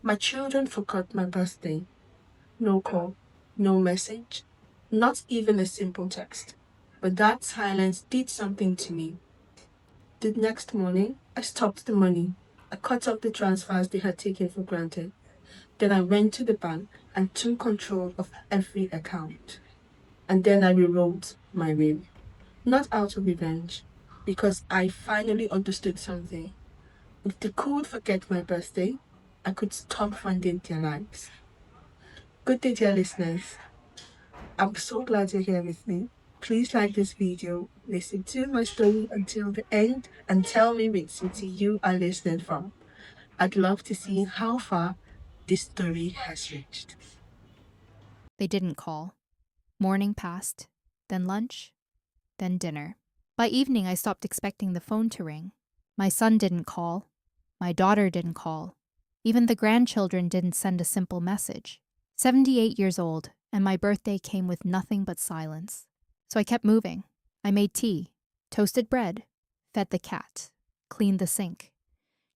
My children forgot my birthday. No call, no message, not even a simple text. But that silence did something to me. The next morning, I stopped the money. I cut off the transfers they had taken for granted. Then I went to the bank and took control of every account. And then I rewrote my will. Not out of revenge, because I finally understood something. If they could forget my birthday, I could stop funding their lives. Good day, dear listeners. I'm so glad you're here with me. Please like this video, listen to my story until the end, and tell me which city you are listening from. I'd love to see how far this story has reached. They didn't call. Morning passed, then lunch, then dinner. By evening, I stopped expecting the phone to ring. My son didn't call. My daughter didn't call. Even the grandchildren didn't send a simple message. 78 years old, and my birthday came with nothing but silence. So I kept moving. I made tea, toasted bread, fed the cat, cleaned the sink,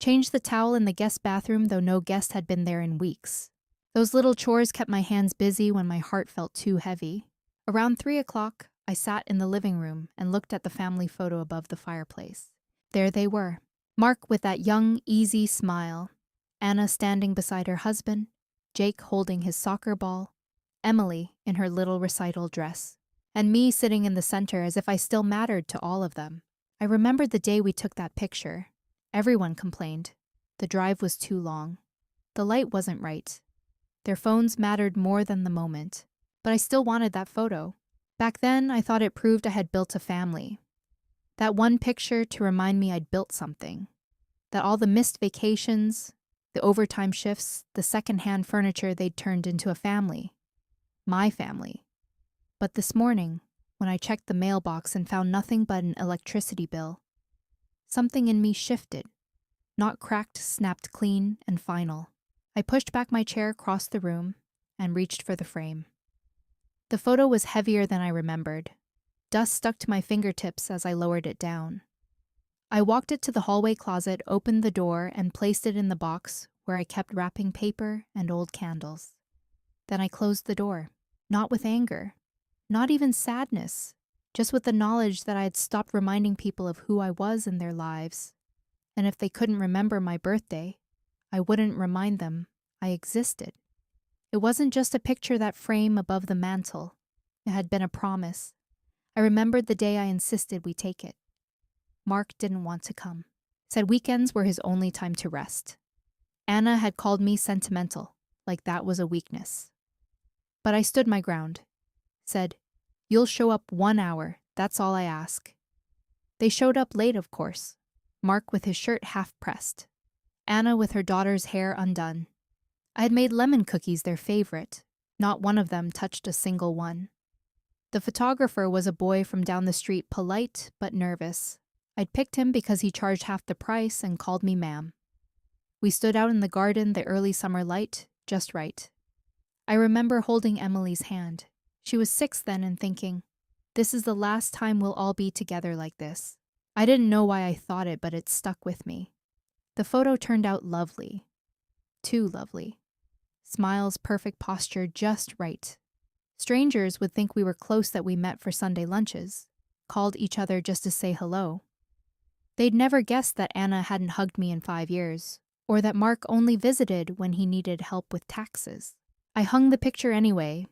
changed the towel in the guest bathroom, though no guest had been there in weeks. Those little chores kept my hands busy when my heart felt too heavy. Around 3 o'clock, I sat in the living room and looked at the family photo above the fireplace. There they were. Mark with that young, easy smile, Anna standing beside her husband, Jake holding his soccer ball, Emily in her little recital dress, and me sitting in the center as if I still mattered to all of them. I remembered the day we took that picture. Everyone complained. The drive was too long. The light wasn't right. Their phones mattered more than the moment, but I still wanted that photo. Back then, I thought it proved I had built a family. That one picture to remind me I'd built something. That all the missed vacations, the overtime shifts, the secondhand furniture they'd turned into a family. My family. But this morning, when I checked the mailbox and found nothing but an electricity bill, something in me shifted. Not cracked, snapped clean and final. I pushed back my chair across the room and reached for the frame. The photo was heavier than I remembered. Dust stuck to my fingertips as I lowered it down. I walked it to the hallway closet, opened the door, and placed it in the box where I kept wrapping paper and old candles. Then I closed the door, not with anger, not even sadness, just with the knowledge that I had stopped reminding people of who I was in their lives. And if they couldn't remember my birthday, I wouldn't remind them I existed. It wasn't just a picture that frame above the mantel. It had been a promise. I remembered the day I insisted we take it. Mark didn't want to come. Said weekends were his only time to rest. Anna had called me sentimental, like that was a weakness. But I stood my ground. Said, "You'll show up 1 hour, that's all I ask." They showed up late, of course. Mark with his shirt half pressed. Anna with her daughter's hair undone. I had made lemon cookies their favorite. Not one of them touched a single one. The photographer was a boy from down the street, polite but nervous. I'd picked him because he charged half the price and called me ma'am. We stood out in the garden, the early summer light, just right. I remember holding Emily's hand. She was 6 then and thinking, this is the last time we'll all be together like this. I didn't know why I thought it, but it stuck with me. The photo turned out lovely. Too lovely. Smiles, perfect posture, just right. Strangers would think we were close that we met for Sunday lunches, called each other just to say hello. They'd never guessed that Anna hadn't hugged me in 5 years, or that Mark only visited when he needed help with taxes. I hung the picture anyway,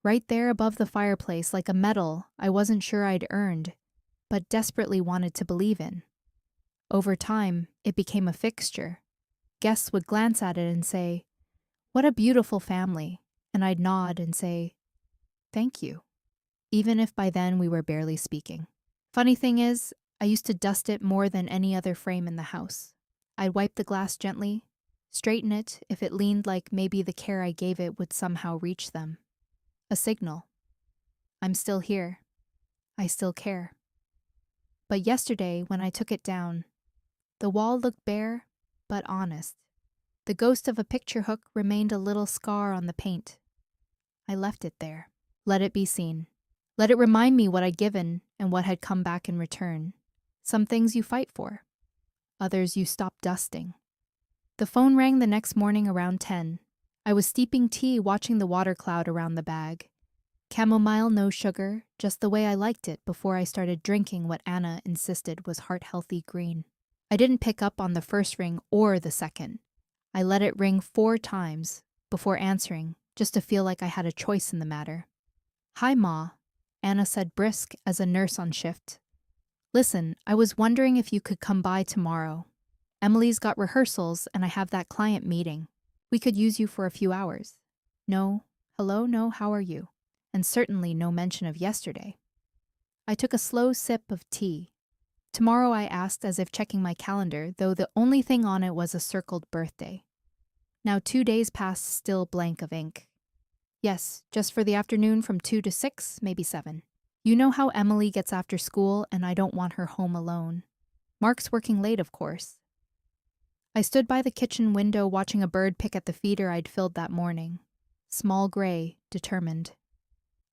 right there above the fireplace like a medal I wasn't sure I'd earned, but desperately wanted to believe in. Over time, it became a fixture. Guests would glance at it and say, "What a beautiful family," and I'd nod and say, "Thank you," even if by then we were barely speaking. Funny thing is, I used to dust it more than any other frame in the house. I'd wipe the glass gently, straighten it if it leaned like maybe the care I gave it would somehow reach them. A signal. I'm still here. I still care. But yesterday, when I took it down, the wall looked bare, but honest. The ghost of a picture hook remained a little scar on the paint. I left it there. Let it be seen. Let it remind me what I'd given and what had come back in return. Some things you fight for. Others you stop dusting. The phone rang the next morning around 10. I was steeping tea watching the water cloud around the bag. Chamomile, no sugar, just the way I liked it before I started drinking what Anna insisted was heart-healthy green. I didn't pick up on the first ring or the second. I let it ring 4 times before answering, just to feel like I had a choice in the matter. "Hi, Ma," Anna said, brisk as a nurse on shift. "Listen, I was wondering if you could come by tomorrow. Emily's got rehearsals and I have that client meeting. We could use you for a few hours." No, hello, no, how are you? And certainly no mention of yesterday. I took a slow sip of tea. Tomorrow, I asked, as if checking my calendar, though the only thing on it was a circled birthday. Now 2 days passed, still blank of ink. "Yes, just for the afternoon from 2 to 6, maybe 7. You know how Emily gets after school, and I don't want her home alone. Mark's working late, of course." I stood by the kitchen window watching a bird pick at the feeder I'd filled that morning. Small gray, determined.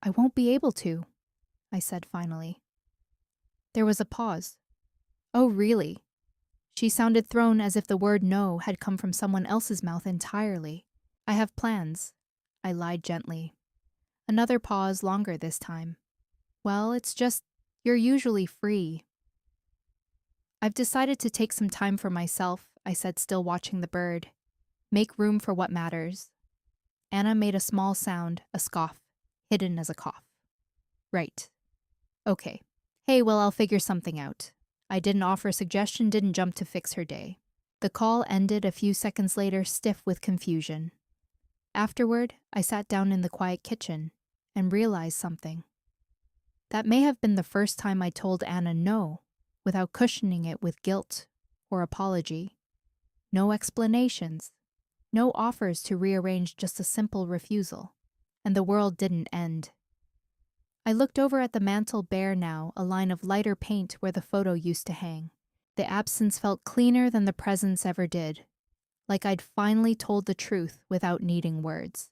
"I won't be able to," I said finally. There was a pause. "Oh, really?" She sounded thrown, as if the word no had come from someone else's mouth entirely. "I have plans," I lied gently. Another pause, longer this time. "Well, it's just, you're usually free." "I've decided to take some time for myself," I said, still watching the bird. "Make room for what matters." Anna made a small sound, a scoff, hidden as a cough. "Right. Okay. Hey, well, I'll figure something out." I didn't offer a suggestion, didn't jump to fix her day. The call ended a few seconds later, stiff with confusion. Afterward, I sat down in the quiet kitchen and realized something. That may have been the first time I told Anna no, without cushioning it with guilt or apology. No explanations, no offers to rearrange, just a simple refusal. And the world didn't end. I looked over at the mantel, bare now, a line of lighter paint where the photo used to hang. The absence felt cleaner than the presence ever did, like I'd finally told the truth without needing words.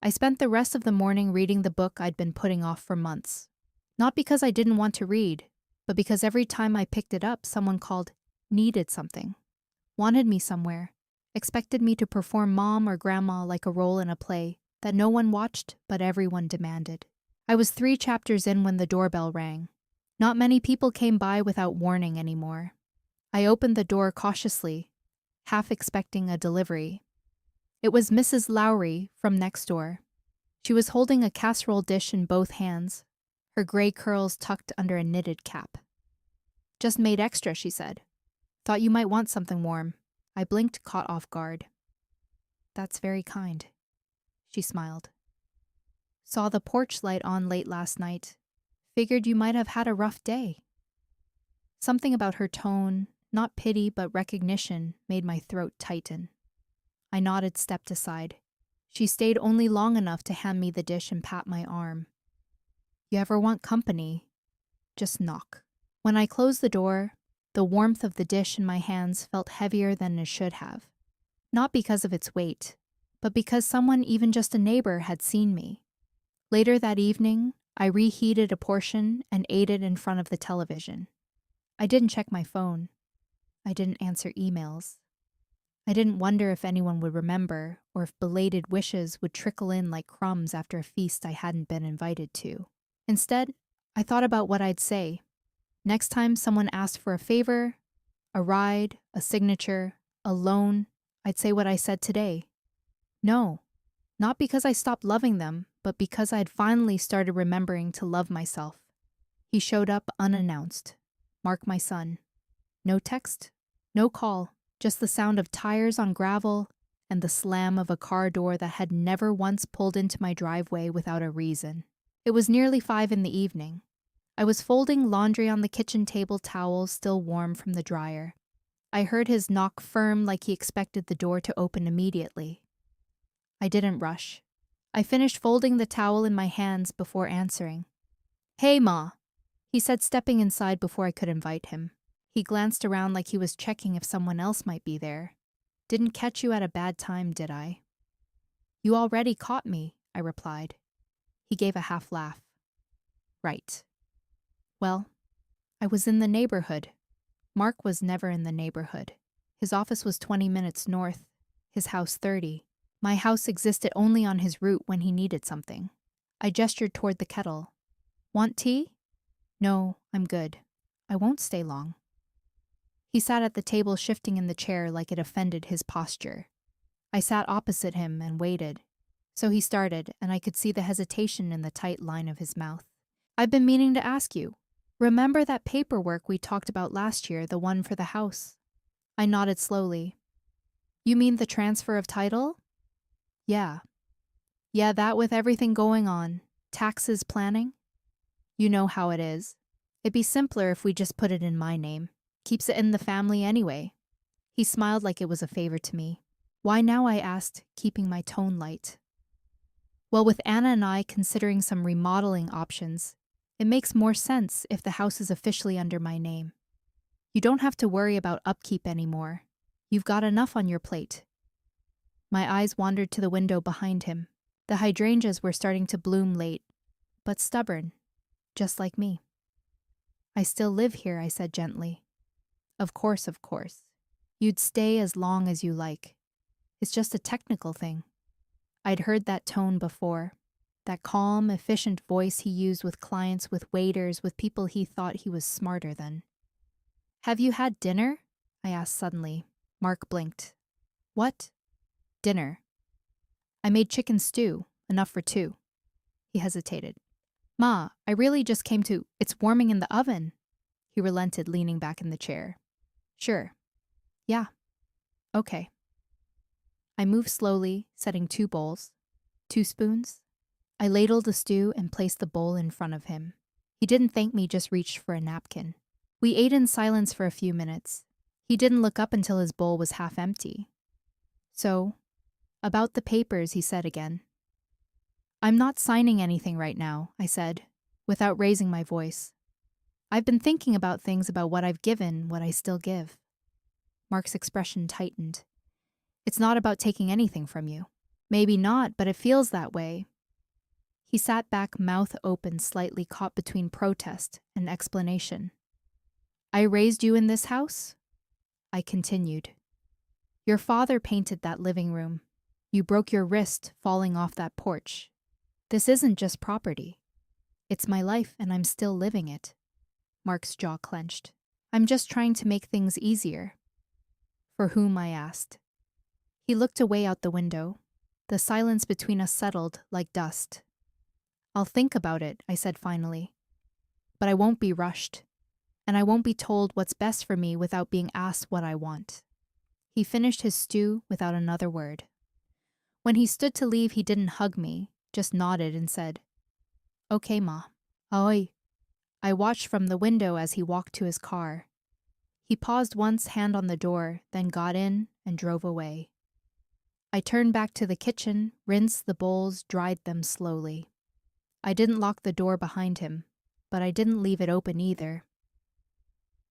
I spent the rest of the morning reading the book I'd been putting off for months. Not because I didn't want to read, but because every time I picked it up, someone called, needed something, wanted me somewhere, expected me to perform mom or grandma like a role in a play that no one watched but everyone demanded. I was 3 chapters in when the doorbell rang. Not many people came by without warning anymore. I opened the door cautiously, half expecting a delivery. It was Mrs. Lowry from next door. She was holding a casserole dish in both hands, her gray curls tucked under a knitted cap. "Just made extra," she said. "Thought you might want something warm." I blinked, caught off guard. "That's very kind." She smiled. "Saw the porch light on late last night. Figured you might have had a rough day." Something about her tone, not pity but recognition, made my throat tighten. I nodded, stepped aside. She stayed only long enough to hand me the dish and pat my arm. "You ever want company, just knock." When I closed the door, the warmth of the dish in my hands felt heavier than it should have. Not because of its weight, but because someone, even just a neighbor, had seen me. Later that evening, I reheated a portion and ate it in front of the television. I didn't check my phone. I didn't answer emails. I didn't wonder if anyone would remember or if belated wishes would trickle in like crumbs after a feast I hadn't been invited to. Instead, I thought about what I'd say. Next time someone asked for a favor, a ride, a signature, a loan, I'd say what I said today. No, not because I stopped loving them, but because I had finally started remembering to love myself. He showed up unannounced. Mark, my son. No text, no call, just the sound of tires on gravel and the slam of a car door that had never once pulled into my driveway without a reason. It was nearly 5 in the evening. I was folding laundry on the kitchen table, towels still warm from the dryer. I heard his knock, firm, like he expected the door to open immediately. I didn't rush. I finished folding the towel in my hands before answering. "Hey, Ma," he said, stepping inside before I could invite him. He glanced around like he was checking if someone else might be there. "Didn't catch you at a bad time, did I?" "You already caught me," I replied. He gave a half laugh. "Right. Well, I was in the neighborhood." Mark was never in the neighborhood. His office was 20 minutes north, his house 30. My house existed only on his route when he needed something. I gestured toward the kettle. Want tea? No, I'm good. I won't stay long. He sat at the table, shifting in the chair like it offended his posture. I sat opposite him and waited. So he started, and I could see the hesitation in the tight line of his mouth. I've been meaning to ask you. Remember that paperwork we talked about last year, the one for the house? I nodded slowly. You mean the transfer of title? Yeah. Yeah, that with everything going on. Taxes planning? You know how it is. It'd be simpler if we just put it in my name. Keeps it in the family anyway. He smiled like it was a favor to me. Why now, I asked, keeping my tone light. Well, with Anna and I considering some remodeling options, it makes more sense if the house is officially under my name. You don't have to worry about upkeep anymore. You've got enough on your plate. My eyes wandered to the window behind him. The hydrangeas were starting to bloom late, but stubborn, just like me. I still live here, I said gently. Of course, of course. You'd stay as long as you like. It's just a technical thing. I'd heard that tone before, that calm, efficient voice he used with clients, with waiters, with people he thought he was smarter than. Have you had dinner? I asked suddenly. Mark blinked. What? Dinner. I made chicken stew, enough for 2. He hesitated. Ma, I really just came to, it's warming in the oven. He relented, leaning back in the chair. Sure. Yeah. Okay. I moved slowly, setting 2 bowls. 2 spoons. I ladled the stew and placed the bowl in front of him. He didn't thank me, just reached for a napkin. We ate in silence for a few minutes. He didn't look up until his bowl was half empty. So, about the papers, he said again. I'm not signing anything right now, I said, without raising my voice. I've been thinking about things, about what I've given, what I still give. Mark's expression tightened. It's not about taking anything from you. Maybe not, but it feels that way. He sat back, mouth open, slightly caught between protest and explanation. I raised you in this house? I continued. Your father painted that living room. You broke your wrist falling off that porch. This isn't just property. It's my life, and I'm still living it. Mark's jaw clenched. I'm just trying to make things easier. For whom? I asked. He looked away out the window. The silence between us settled like dust. I'll think about it, I said finally. But I won't be rushed. And I won't be told what's best for me without being asked what I want. He finished his stew without another word. When he stood to leave, he didn't hug me, just nodded and said, Okay, Ma. Oi. I watched from the window as he walked to his car. He paused once, hand on the door, then got in and drove away. I turned back to the kitchen, rinsed the bowls, dried them slowly. I didn't lock the door behind him, but I didn't leave it open either.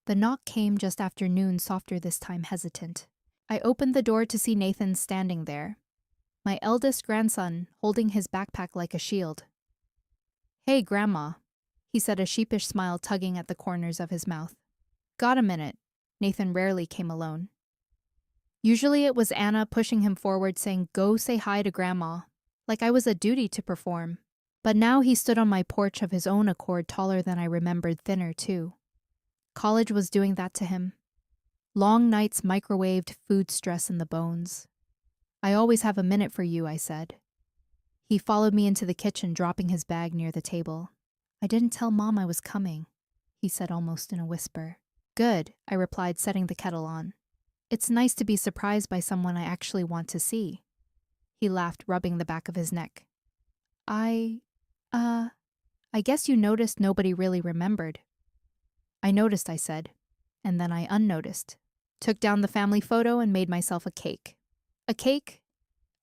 The knock came just after noon, softer this time, hesitant. I opened the door to see Nathan standing there, my eldest grandson holding his backpack like a shield. Hey, Grandma, he said, a sheepish smile tugging at the corners of his mouth. Got a minute? Nathan rarely came alone. Usually it was Anna pushing him forward, saying, Go say hi to Grandma, like I was a duty to perform. But now he stood on my porch of his own accord, taller than I remembered, thinner too. College was doing that to him. Long nights, microwaved, food stress in the bones. I always have a minute for you, I said. He followed me into the kitchen, dropping his bag near the table. I didn't tell Mom I was coming, he said almost in a whisper. Good, I replied, setting the kettle on. It's nice to be surprised by someone I actually want to see. He laughed, rubbing the back of his neck. I guess you noticed nobody really remembered. I noticed, I said, and then I unnoticed. Took down the family photo and made myself a cake. A cake?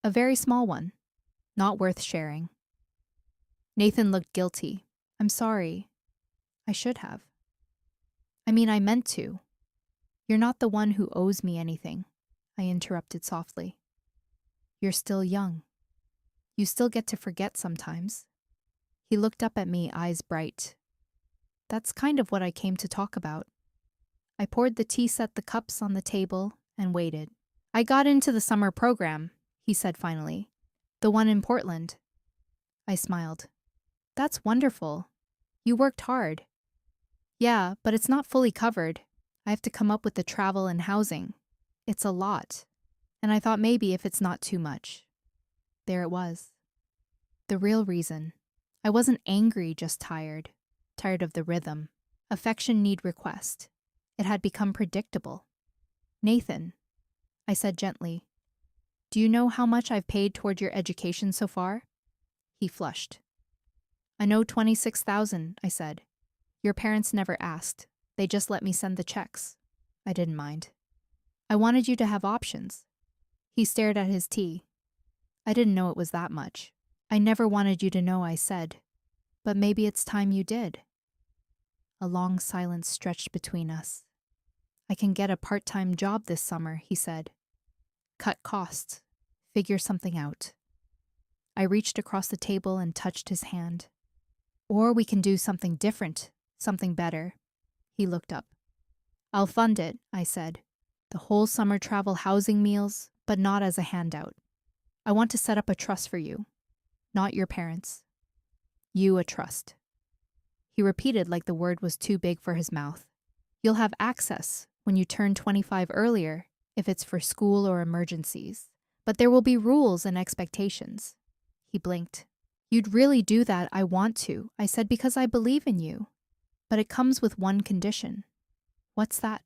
A very small one. Not worth sharing. Nathan looked guilty. I'm sorry. I should have. I mean, I meant to. You're not the one who owes me anything, I interrupted softly. You're still young. You still get to forget sometimes. He looked up at me, eyes bright. That's kind of what I came to talk about. I poured the tea, set the cups on the table, and waited. I got into the summer program, he said finally. The one in Portland. I smiled. That's wonderful. You worked hard. Yeah, but it's not fully covered. I have to come up with the travel and housing. It's a lot. And I thought maybe if it's not too much. There it was. The real reason. I wasn't angry, just tired. Tired of the rhythm. Affection need request. It had become predictable. Nathan, I said gently, do you know how much I've paid toward your education so far? He flushed. I know 26,000, I said. Your parents never asked. They just let me send the checks. I didn't mind. I wanted you to have options. He stared at his tea. I didn't know it was that much. I never wanted you to know, I said. But maybe it's time you did. A long silence stretched between us. I can get a part-time job this summer, he said. Cut costs. Figure something out. I reached across the table and touched his hand. Or we can do something different, something better. He looked up. I'll fund it, I said. The whole summer travel housing meals, but not as a handout. I want to set up a trust for you. Not your parents. You a trust. He repeated like the word was too big for his mouth. You'll have access when you turn 25 earlier, if it's for school or emergencies. But there will be rules and expectations. He blinked. You'd really do that, I want to, I said, because I believe in you. But it comes with one condition. What's that?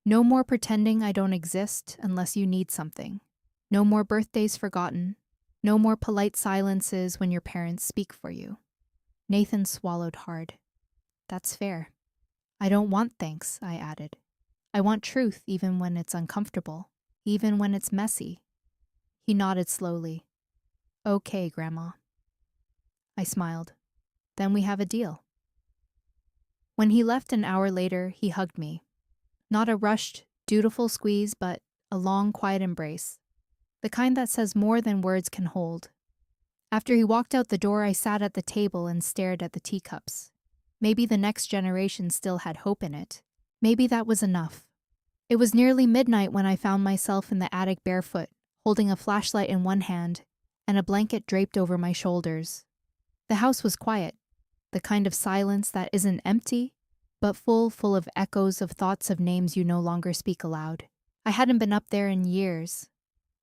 No more pretending I don't exist unless you need something. No more birthdays forgotten. No more polite silences when your parents speak for you. Nathan swallowed hard. That's fair. I don't want thanks, I added. I want truth even when it's uncomfortable, even when it's messy. He nodded slowly. Okay, Grandma. I smiled. Then we have a deal. When he left an hour later, he hugged me. Not a rushed, dutiful squeeze, but a long, quiet embrace. The kind that says more than words can hold. After he walked out the door, I sat at the table and stared at the teacups. Maybe the next generation still had hope in it. Maybe that was enough. It was nearly midnight when I found myself in the attic barefoot, holding a flashlight in one hand and a blanket draped over my shoulders. The house was quiet, the kind of silence that isn't empty, but full of echoes of thoughts of names you no longer speak aloud. I hadn't been up there in years.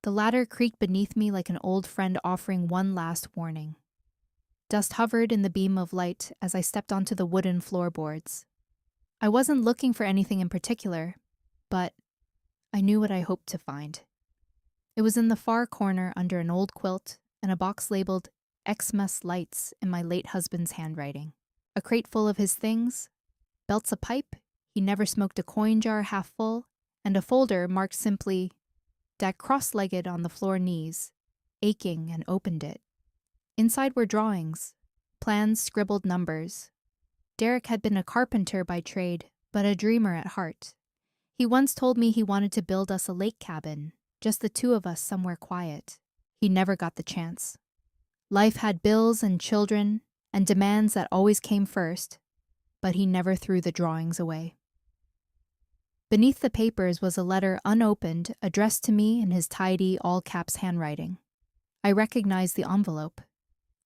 The ladder creaked beneath me like an old friend offering one last warning. Dust hovered in the beam of light as I stepped onto the wooden floorboards. I wasn't looking for anything in particular, but I knew what I hoped to find. It was in the far corner under an old quilt and a box labeled Xmas Lights in my late husband's handwriting. A crate full of his things, belts a pipe, he never smoked a coin jar half full, and a folder marked simply, Dad cross-legged on the floor knees, aching, and opened it. Inside were drawings, plans, scribbled numbers. Derek had been a carpenter by trade, but a dreamer at heart. He once told me he wanted to build us a lake cabin, just the two of us somewhere quiet. He never got the chance. Life had bills and children, and demands that always came first, but he never threw the drawings away. Beneath the papers was a letter unopened addressed to me in his tidy, all-caps handwriting. I recognized the envelope.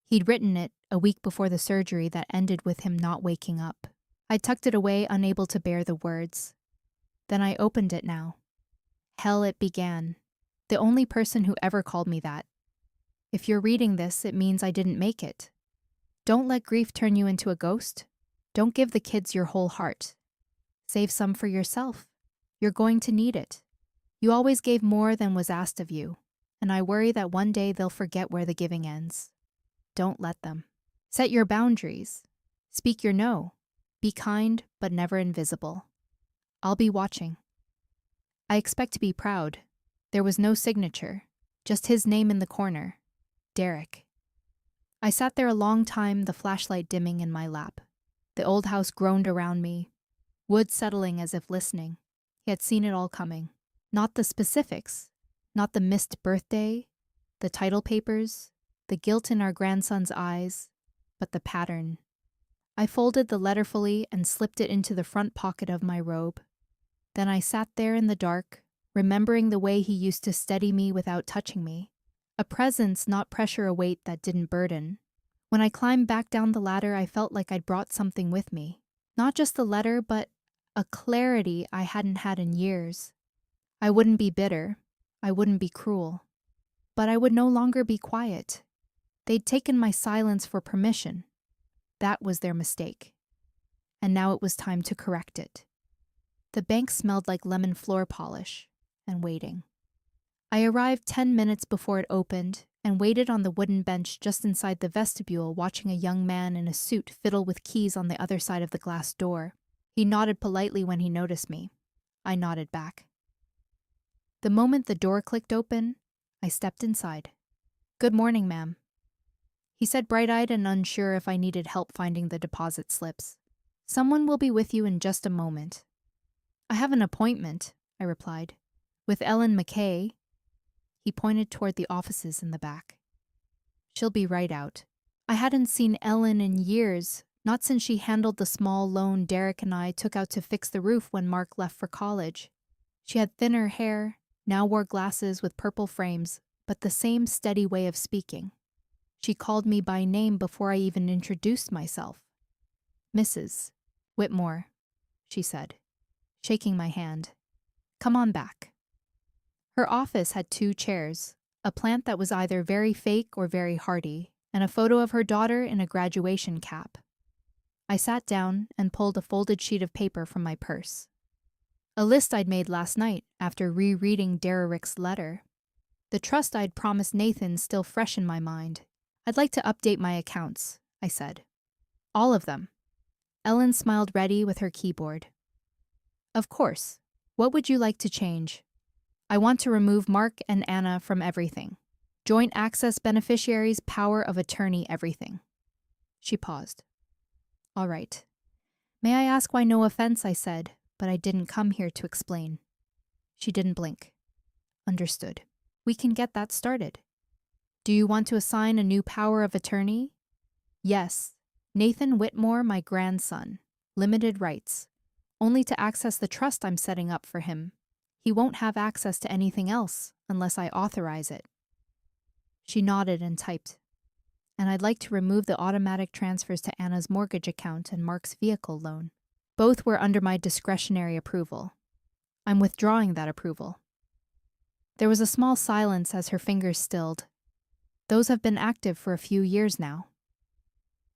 He'd written it a week before the surgery that ended with him not waking up. I tucked it away, unable to bear the words. Then I opened it now. Hell it began. The only person who ever called me that. If you're reading this, it means I didn't make it. Don't let grief turn you into a ghost. Don't give the kids your whole heart. Save some for yourself. You're going to need it. You always gave more than was asked of you, and I worry that one day they'll forget where the giving ends. Don't let them. Set your boundaries. Speak your no. Be kind, but never invisible. I'll be watching. I expect to be proud. There was no signature, just his name in the corner. Derek. I sat there a long time, the flashlight dimming in my lap. The old house groaned around me, wood settling as if listening. He had seen it all coming. Not the specifics, not the missed birthday, the title papers, the guilt in our grandson's eyes, but the pattern. I folded the letter fully and slipped it into the front pocket of my robe. Then I sat there in the dark, remembering the way he used to steady me without touching me. A presence, not pressure, a weight that didn't burden. When I climbed back down the ladder, I felt like I'd brought something with me. Not just the letter, but a clarity I hadn't had in years. I wouldn't be bitter. I wouldn't be cruel. But I would no longer be quiet. They'd taken my silence for permission. That was their mistake. And now it was time to correct it. The bank smelled like lemon floor polish and waiting. I arrived 10 minutes before it opened and waited on the wooden bench just inside the vestibule, watching a young man in a suit fiddle with keys on the other side of the glass door. He nodded politely when he noticed me. I nodded back. The moment the door clicked open, I stepped inside. "Good morning, ma'am," he said, bright-eyed and unsure if I needed help finding the deposit slips. "Someone will be with you in just a moment." "I have an appointment," I replied, "with Ellen McKay." He pointed toward the offices in the back. "She'll be right out." I hadn't seen Ellen in years, not since she handled the small loan Derek and I took out to fix the roof when Mark left for college. She had thinner hair, now wore glasses with purple frames, but the same steady way of speaking. She called me by name before I even introduced myself. "Mrs. Whitmore," she said, shaking my hand. "Come on back." Her office had 2 chairs, a plant that was either very fake or very hardy, and a photo of her daughter in a graduation cap. I sat down and pulled a folded sheet of paper from my purse. A list I'd made last night after rereading Derek's letter. The trust I'd promised Nathan still fresh in my mind. "I'd like to update my accounts," I said. "All of them." Ellen smiled ready with her keyboard. "Of course. What would you like to change?" "I want to remove Mark and Anna from everything. Joint access beneficiaries, power of attorney, everything." She paused. "All right. May I ask why? No offense," I said, "but I didn't come here to explain." She didn't blink. "Understood. We can get that started. Do you want to assign a new power of attorney?" "Yes. Nathan Whitmore, my grandson. Limited rights. Only to access the trust I'm setting up for him. He won't have access to anything else unless I authorize it." She nodded and typed. "And I'd like to remove the automatic transfers to Anna's mortgage account and Mark's vehicle loan. Both were under my discretionary approval. I'm withdrawing that approval." There was a small silence as her fingers stilled. "Those have been active for a few years now."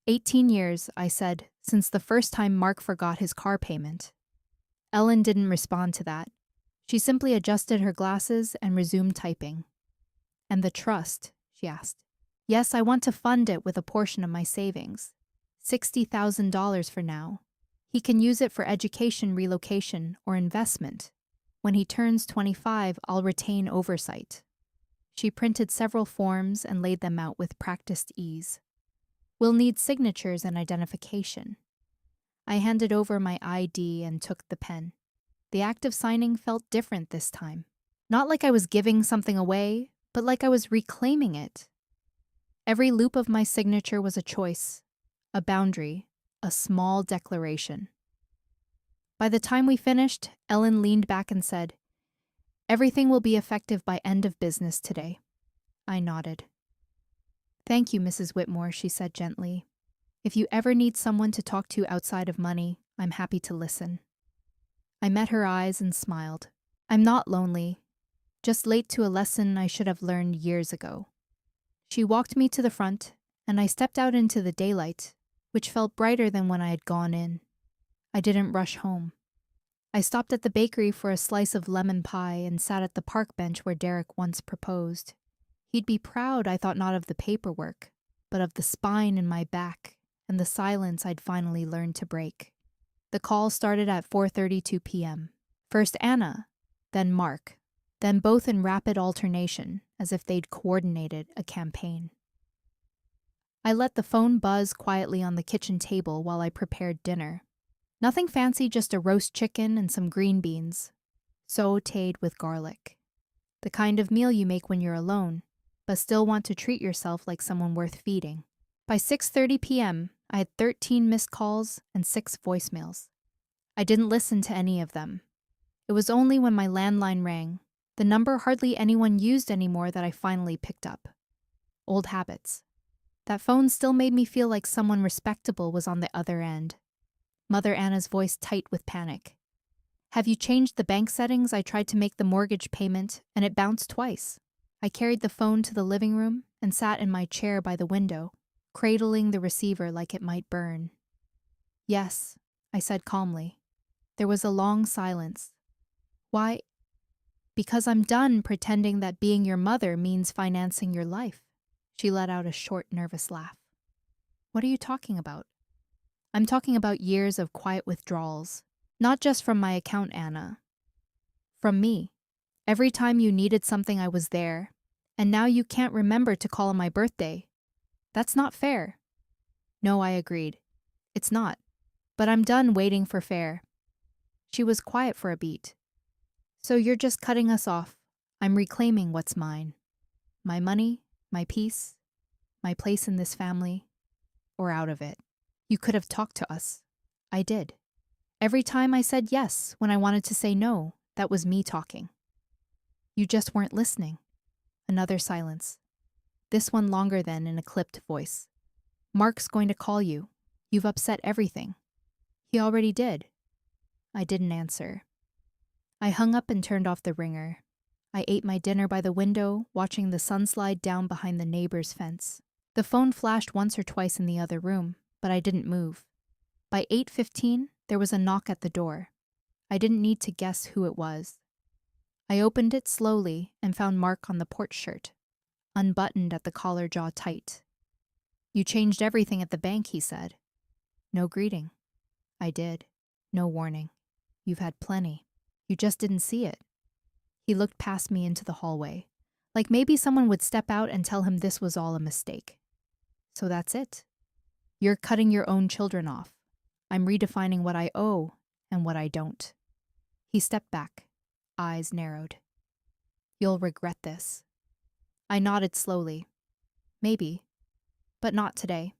18 years, I said, since the first time Mark forgot his car payment. Ellen didn't respond to that. She simply adjusted her glasses and resumed typing. "And the trust?" she asked. "Yes, I want to fund it with a portion of my savings. $60,000 for now. He can use it for education, relocation, or investment. When he turns 25, I'll retain oversight." She printed several forms and laid them out with practiced ease. "We'll need signatures and identification." I handed over my ID and took the pen. The act of signing felt different this time. Not like I was giving something away, but like I was reclaiming it. Every loop of my signature was a choice, a boundary, a small declaration. By the time we finished, Ellen leaned back and said, "Everything will be effective by end of business today." I nodded. "Thank you, Mrs. Whitmore," she said gently. "If you ever need someone to talk to outside of money, I'm happy to listen." I met her eyes and smiled. "I'm not lonely, just late to a lesson I should have learned years ago." She walked me to the front, and I stepped out into the daylight, which felt brighter than when I had gone in. I didn't rush home. I stopped at the bakery for a slice of lemon pie and sat at the park bench where Derek once proposed. He'd be proud, I thought, not of the paperwork, but of the spine in my back and the silence I'd finally learned to break. The call started at 4:32 p.m. First Anna, then Mark, then both in rapid alternation, as if they'd coordinated a campaign. I let the phone buzz quietly on the kitchen table while I prepared dinner. Nothing fancy, just a roast chicken and some green beans, sautéed with garlic. The kind of meal you make when you're alone, but still want to treat yourself like someone worth feeding. By 6:30 p.m., I had 13 missed calls and 6 voicemails. I didn't listen to any of them. It was only when my landline rang, the number hardly anyone used anymore, that I finally picked up. Old habits. That phone still made me feel like someone respectable was on the other end. Mother Anna's voice tight with panic. Have you changed the bank settings? I tried to make the mortgage payment, and it bounced twice. I carried the phone to the living room and sat in my chair by the window, cradling the receiver like it might burn. Yes, I said calmly. There was a long silence. Why? Because I'm done pretending that being your mother means financing your life. She let out a short, nervous laugh. What are you talking about? I'm talking about years of quiet withdrawals. Not just from my account, Anna. From me. Every time you needed something, I was there. And now you can't remember to call on my birthday. That's not fair. No, I agreed. It's not. But I'm done waiting for fair. She was quiet for a beat. So you're just cutting us off. I'm reclaiming what's mine. My money, my peace, my place in this family, or out of it. You could have talked to us. I did. Every time I said yes when I wanted to say no, that was me talking. You just weren't listening. Another silence. This one longer than in a clipped voice. Mark's going to call you. You've upset everything. He already did. I didn't answer. I hung up and turned off the ringer. I ate my dinner by the window, watching the sun slide down behind the neighbor's fence. The phone flashed once or twice in the other room, but I didn't move. By 8:15, there was a knock at the door. I didn't need to guess who it was. I opened it slowly and found Mark on the porch shirt, unbuttoned at the collar, jaw tight. You changed everything at the bank, he said. No greeting. I did. No warning. You've had plenty. You just didn't see it. He looked past me into the hallway, like maybe someone would step out and tell him this was all a mistake. So that's it. You're cutting your own children off. I'm redefining what I owe and what I don't. He stepped back, eyes narrowed. You'll regret this. I nodded slowly. Maybe, but not today.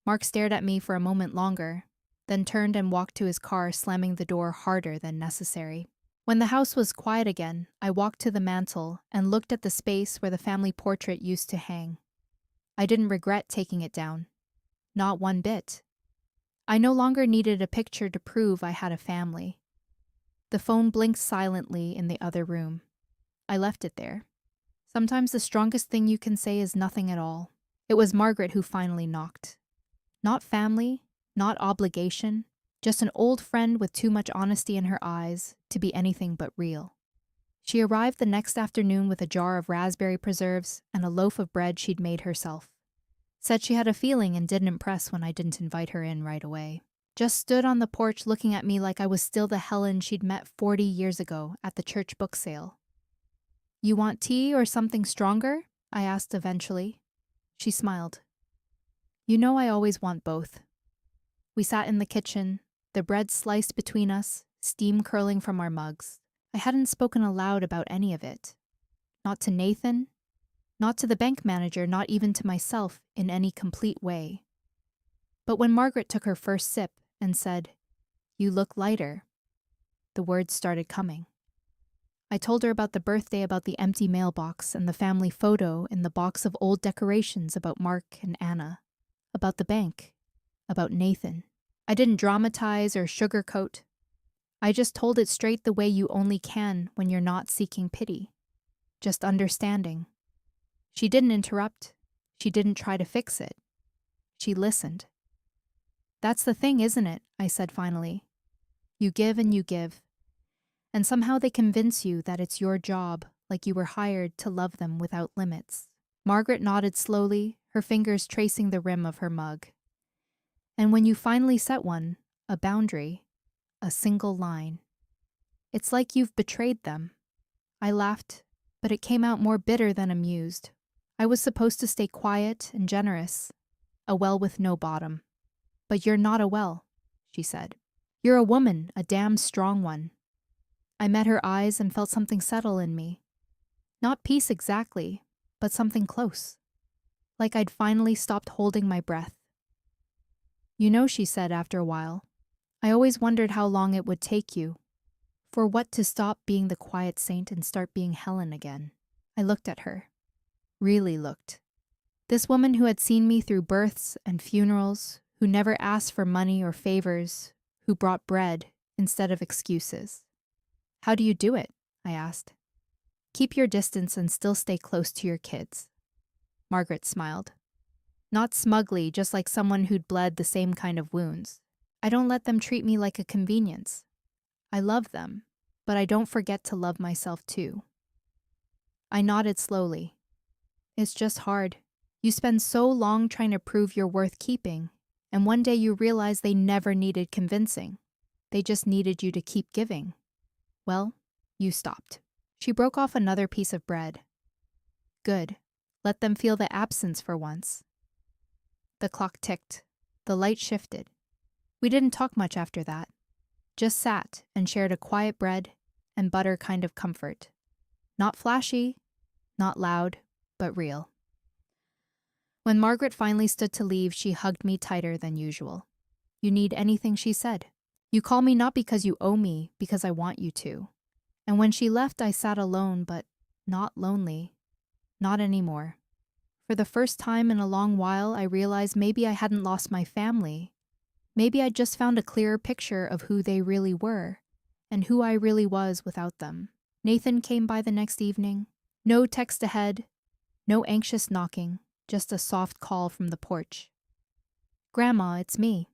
Mark stared at me for a moment longer, then turned and walked to his car, slamming the door harder than necessary. When the house was quiet again, I walked to the mantel and looked at the space where the family portrait used to hang. I didn't regret taking it down. Not one bit. I no longer needed a picture to prove I had a family. The phone blinked silently in the other room. I left it there. Sometimes the strongest thing you can say is nothing at all. It was Margaret who finally knocked. Not family, not obligation, just an old friend with too much honesty in her eyes to be anything but real. She arrived the next afternoon with a jar of raspberry preserves and a loaf of bread she'd made herself. Said she had a feeling and didn't impress when I didn't invite her in right away. Just stood on the porch looking at me like I was still the Helen she'd met 40 years ago at the church book sale. You want tea or something stronger? I asked eventually. She smiled. You know I always want both. We sat in the kitchen, the bread sliced between us, steam curling from our mugs. I hadn't spoken aloud about any of it. Not to Nathan, not to the bank manager, not even to myself in any complete way. But when Margaret took her first sip and said, "You look lighter," the words started coming. I told her about the birthday, about the empty mailbox and the family photo in the box of old decorations, about Mark and Anna, about the bank, about Nathan. I didn't dramatize or sugarcoat. I just told it straight the way you only can when you're not seeking pity, just understanding. She didn't interrupt. She didn't try to fix it. She listened. That's the thing, isn't it? I said finally. You give and you give. And somehow they convince you that it's your job, like you were hired to love them without limits. Margaret nodded slowly, her fingers tracing the rim of her mug. And when you finally set one, a boundary, a single line, it's like you've betrayed them. I laughed, but it came out more bitter than amused. I was supposed to stay quiet and generous, a well with no bottom. But you're not a well, she said. You're a woman, a damn strong one. I met her eyes and felt something settle in me. Not peace exactly, but something close. Like I'd finally stopped holding my breath. You know, she said after a while, I always wondered how long it would take you. For what to stop being the quiet saint and start being Helen again? I looked at her. Really looked. This woman who had seen me through births and funerals, who never asked for money or favors, who brought bread instead of excuses. How do you do it? I asked. Keep your distance and still stay close to your kids. Margaret smiled. Not smugly, just like someone who'd bled the same kind of wounds. I don't let them treat me like a convenience. I love them, but I don't forget to love myself too. I nodded slowly. It's just hard. You spend so long trying to prove you're worth keeping, and one day you realize they never needed convincing. They just needed you to keep giving. Well, you stopped. She broke off another piece of bread. Good. Let them feel the absence for once. The clock ticked. The light shifted. We didn't talk much after that. Just sat and shared a quiet bread and butter kind of comfort. Not flashy, not loud, but real. When Margaret finally stood to leave, she hugged me tighter than usual. You need anything, she said. You call me not because you owe me, because I want you to. And when she left, I sat alone, but not lonely. Not anymore. For the first time in a long while, I realized maybe I hadn't lost my family. Maybe I'd just found a clearer picture of who they really were, and who I really was without them. Nathan came by the next evening. No text ahead, no anxious knocking, just a soft call from the porch. Grandma, it's me.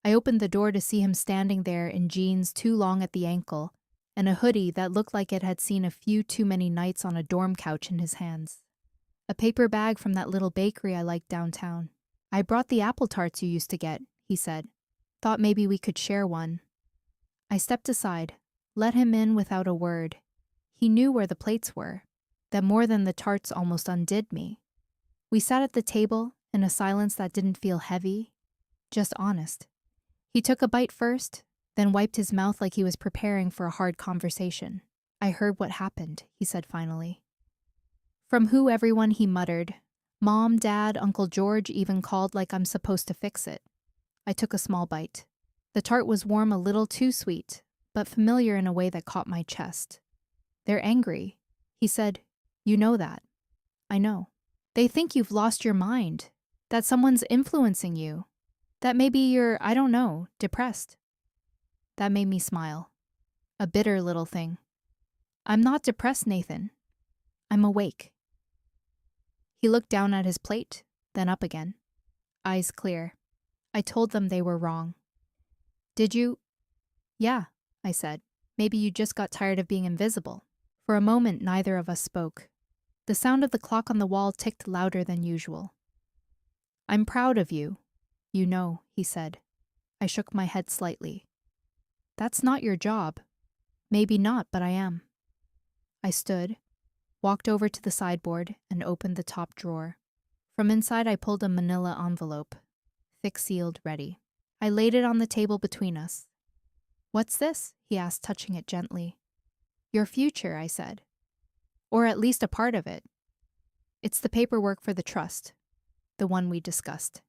I opened the door to see him standing there in jeans too long at the ankle, and a hoodie that looked like it had seen a few too many nights on a dorm couch in his hands. A paper bag from that little bakery I liked downtown. I brought the apple tarts you used to get, he said. Thought maybe we could share one. I stepped aside, let him in without a word. He knew where the plates were, that more than the tarts almost undid me. We sat at the table in a silence that didn't feel heavy, just honest. He took a bite first, then wiped his mouth like he was preparing for a hard conversation. I heard what happened, he said finally. From who everyone, he muttered. Mom, Dad, Uncle George even called like I'm supposed to fix it. I took a small bite. The tart was warm, a little too sweet, but familiar in a way that caught my chest. They're angry. He said, you know that. I know. They think you've lost your mind, that someone's influencing you, that maybe you're, I don't know, depressed. That made me smile. A bitter little thing. I'm not depressed, Nathan. I'm awake. He looked down at his plate, then up again. Eyes clear. I told them they were wrong. Did you? Yeah, I said. Maybe you just got tired of being invisible. For a moment, neither of us spoke. The sound of the clock on the wall ticked louder than usual. I'm proud of you. You know, he said. I shook my head slightly. That's not your job. Maybe not, but I am. I stood, walked over to the sideboard, and opened the top drawer. From inside, I pulled a manila envelope, thick-sealed, ready. I laid it on the table between us. What's this? He asked, touching it gently. Your future, I said. Or at least a part of it. It's the paperwork for the trust, the one we discussed.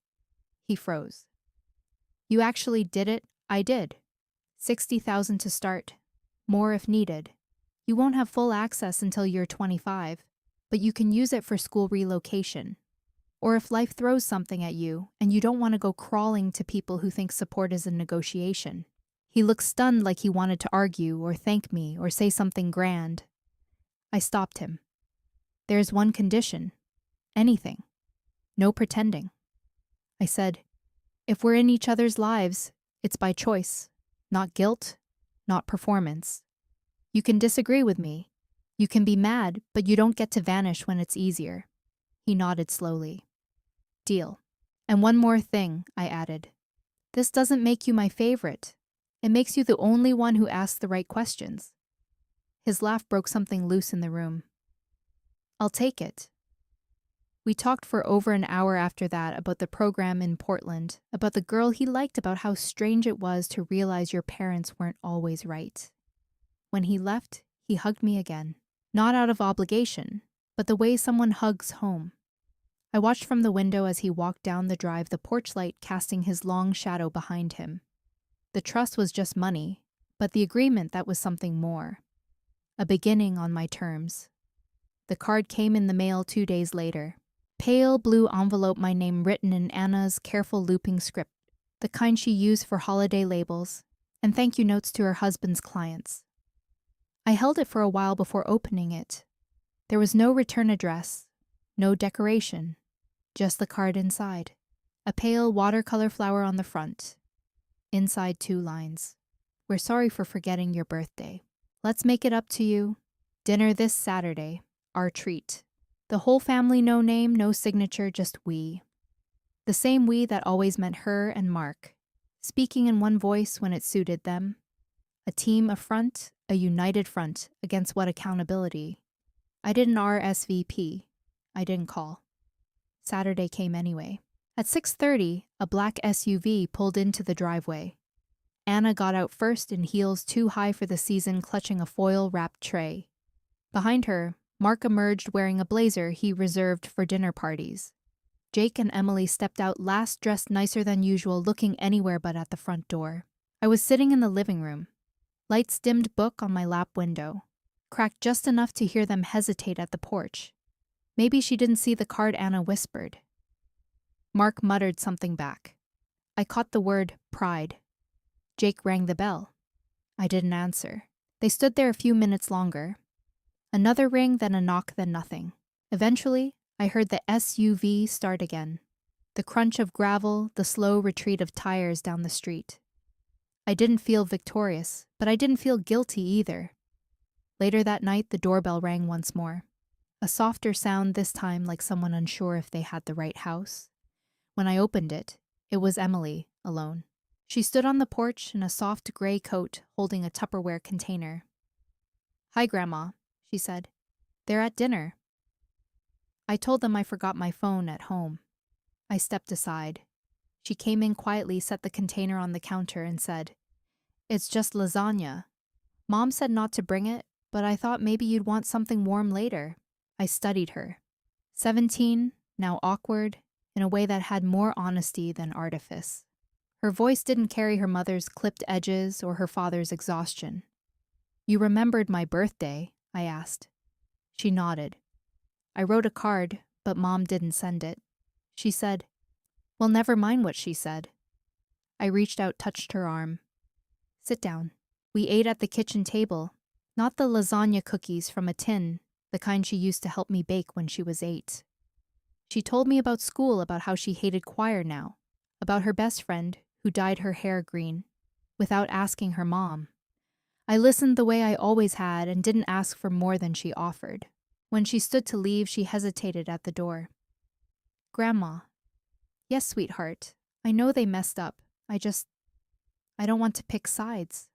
He froze. You actually did it? I did. 60,000 to start. More if needed. You won't have full access until you're 25, but you can use it for school relocation. Or if life throws something at you and you don't want to go crawling to people who think support is a negotiation. He looked stunned, like he wanted to argue or thank me or say something grand. I stopped him. There's one condition. Anything. No pretending. I said, if we're in each other's lives, it's by choice, not guilt, not performance. You can disagree with me. You can be mad, but you don't get to vanish when it's easier. He nodded slowly. Deal. And one more thing, I added. This doesn't make you my favorite. It makes you the only one who asks the right questions. His laugh broke something loose in the room. I'll take it. We talked for over an hour after that about the program in Portland, about the girl he liked, about how strange it was to realize your parents weren't always right. When he left, he hugged me again. Not out of obligation, but the way someone hugs home. I watched from the window as he walked down the drive, the porch light casting his long shadow behind him. The trust was just money, but the agreement that was something more. A beginning on my terms. The card came in the mail 2 days later. Pale blue envelope, my name written in Anna's careful looping script, the kind she used for holiday labels, and thank you notes to her husband's clients. I held it for a while before opening it. There was no return address, no decoration, just the card inside. A pale watercolor flower on the front. Inside 2 lines. We're sorry for forgetting your birthday. Let's make it up to you. Dinner this Saturday. Our treat. The whole family, no name, no signature, just we. The same we that always meant her and Mark, speaking in one voice when it suited them. A team, a front, a united front against what accountability. I didn't RSVP. I didn't call. Saturday came anyway. At 6:30, a black SUV pulled into the driveway. Anna got out first in heels too high for the season, clutching a foil-wrapped tray. Behind her, Mark emerged wearing a blazer he reserved for dinner parties. Jake and Emily stepped out last, dressed nicer than usual, looking anywhere but at the front door. I was sitting in the living room. Lights dimmed, book on my lap window. Cracked just enough to hear them hesitate at the porch. Maybe she didn't see the card, Anna whispered. Mark muttered something back. I caught the word pride. Jake rang the bell. I didn't answer. They stood there a few minutes longer. Another ring, then a knock, then nothing. Eventually, I heard the SUV start again. The crunch of gravel, the slow retreat of tires down the street. I didn't feel victorious, but I didn't feel guilty either. Later that night, the doorbell rang once more. A softer sound this time, like someone unsure if they had the right house. When I opened it, it was Emily, alone. She stood on the porch in a soft gray coat, holding a Tupperware container. Hi, Grandma, she said. They're at dinner. I told them I forgot my phone at home. I stepped aside. She came in quietly, set the container on the counter, and said, It's just lasagna. Mom said not to bring it, but I thought maybe you'd want something warm later. I studied her. 17, now awkward, in a way that had more honesty than artifice. Her voice didn't carry her mother's clipped edges or her father's exhaustion. You remembered my birthday, I asked. She nodded. I wrote a card, but Mom didn't send it. She said, Well, never mind what she said. I reached out, touched her arm. Sit down. We ate at the kitchen table, not the lasagna cookies from a tin, the kind she used to help me bake when she was 8. She told me about school, about how she hated choir now, about her best friend who dyed her hair green, without asking her mom. I listened the way I always had and didn't ask for more than she offered. When she stood to leave, she hesitated at the door. Grandma. Yes, sweetheart. I know they messed up. I don't want to pick sides.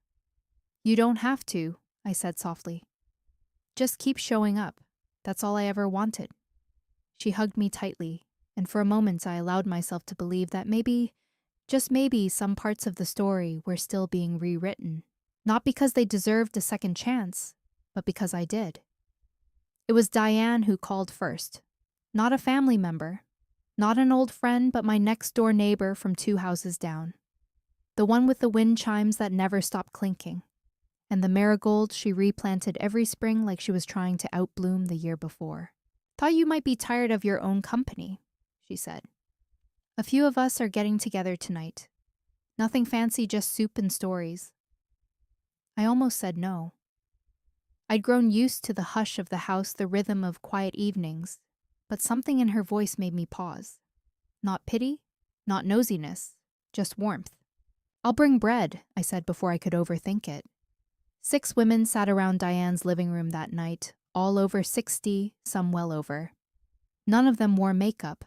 You don't have to, I said softly. Just keep showing up. That's all I ever wanted. She hugged me tightly, and for a moment I allowed myself to believe that maybe, just maybe, some parts of the story were still being rewritten. Not because they deserved a second chance, but because I did. It was Diane who called first. Not a family member. Not an old friend, but my next-door neighbor from 2 houses down. The one with the wind chimes that never stopped clinking. And the marigolds she replanted every spring like she was trying to outbloom the year before. Thought you might be tired of your own company, she said. A few of us are getting together tonight. Nothing fancy, just soup and stories. I almost said no. I'd grown used to the hush of the house, the rhythm of quiet evenings, but something in her voice made me pause. Not pity, not nosiness, just warmth. I'll bring bread, I said before I could overthink it. 6 women sat around Diane's living room that night, all over 60, some well over. None of them wore makeup.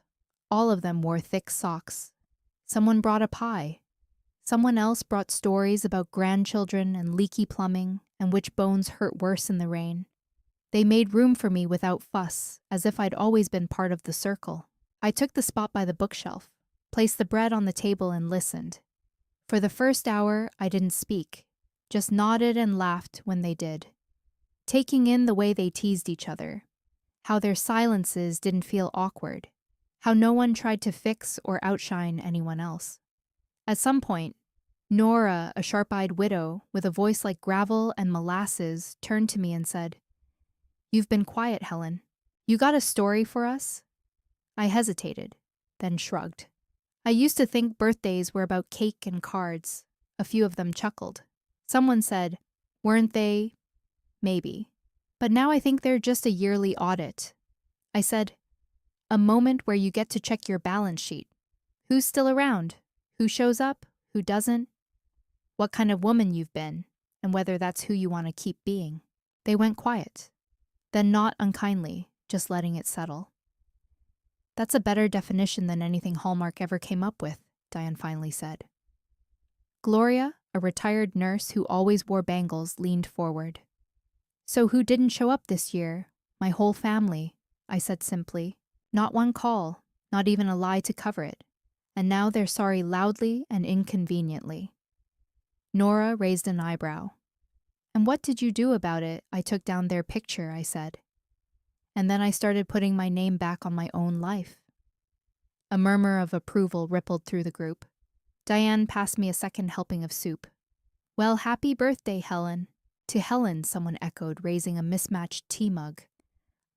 All of them wore thick socks. Someone brought a pie. Someone else brought stories about grandchildren and leaky plumbing and which bones hurt worse in the rain. They made room for me without fuss, as if I'd always been part of the circle. I took the spot by the bookshelf, placed the bread on the table, and listened. For the first hour, I didn't speak, just nodded and laughed when they did, taking in the way they teased each other, how their silences didn't feel awkward, how no one tried to fix or outshine anyone else. At some point, Nora, a sharp-eyed widow with a voice like gravel and molasses, turned to me and said, "You've been quiet, Helen. You got a story for us?" I hesitated, then shrugged. I used to think birthdays were about cake and cards. A few of them chuckled. Someone said, "Weren't they?" Maybe. But now I think they're just a yearly audit. I said, "A moment where you get to check your balance sheet. Who's still around? Who shows up? Who doesn't? What kind of woman you've been, and whether that's who you want to keep being." They went quiet. Then not unkindly, just letting it settle. "That's a better definition than anything Hallmark ever came up with," Diane finally said. Gloria, a retired nurse who always wore bangles, leaned forward. "So who didn't show up this year? My whole family," I said simply. Not one call, not even a lie to cover it. And now they're sorry loudly and inconveniently. Nora raised an eyebrow. "And what did you do about it? I took down their picture," I said. And then I started putting my name back on my own life. A murmur of approval rippled through the group. Diane passed me a second helping of soup. "Well, happy birthday, Helen." "To Helen," someone echoed, raising a mismatched tea mug.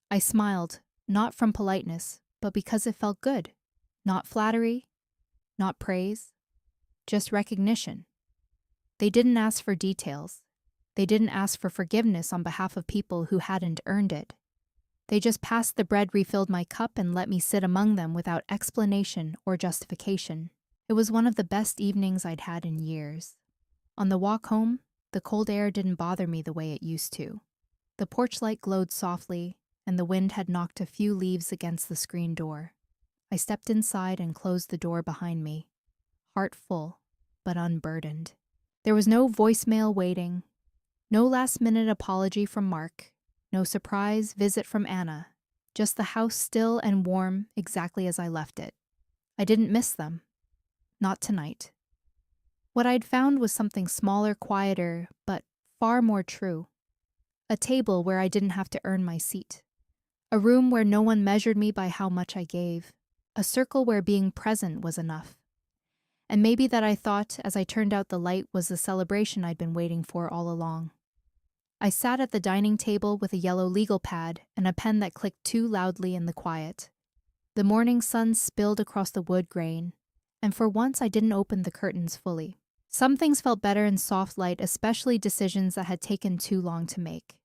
I smiled, not from politeness, but because it felt good. Not flattery, not praise, just recognition. They didn't ask for details. They didn't ask for forgiveness on behalf of people who hadn't earned it. They just passed the bread, refilled my cup, and let me sit among them without explanation or justification. It was one of the best evenings I'd had in years. On the walk home, the cold air didn't bother me the way it used to. The porch light glowed softly, and the wind had knocked a few leaves against the screen door. I stepped inside and closed the door behind me, heart full, but unburdened. There was no voicemail waiting, no last-minute apology from Mark, no surprise visit from Anna, just the house still and warm exactly as I left it. I didn't miss them. Not tonight. What I'd found was something smaller, quieter, but far more true. A table where I didn't have to earn my seat. A room where no one measured me by how much I gave. A circle where being present was enough. And maybe that, I thought, as I turned out the light, was the celebration I'd been waiting for all along. I sat at the dining table with a yellow legal pad and a pen that clicked too loudly in the quiet. The morning sun spilled across the wood grain, and for once I didn't open the curtains fully. Some things felt better in soft light, especially decisions that had taken too long to make.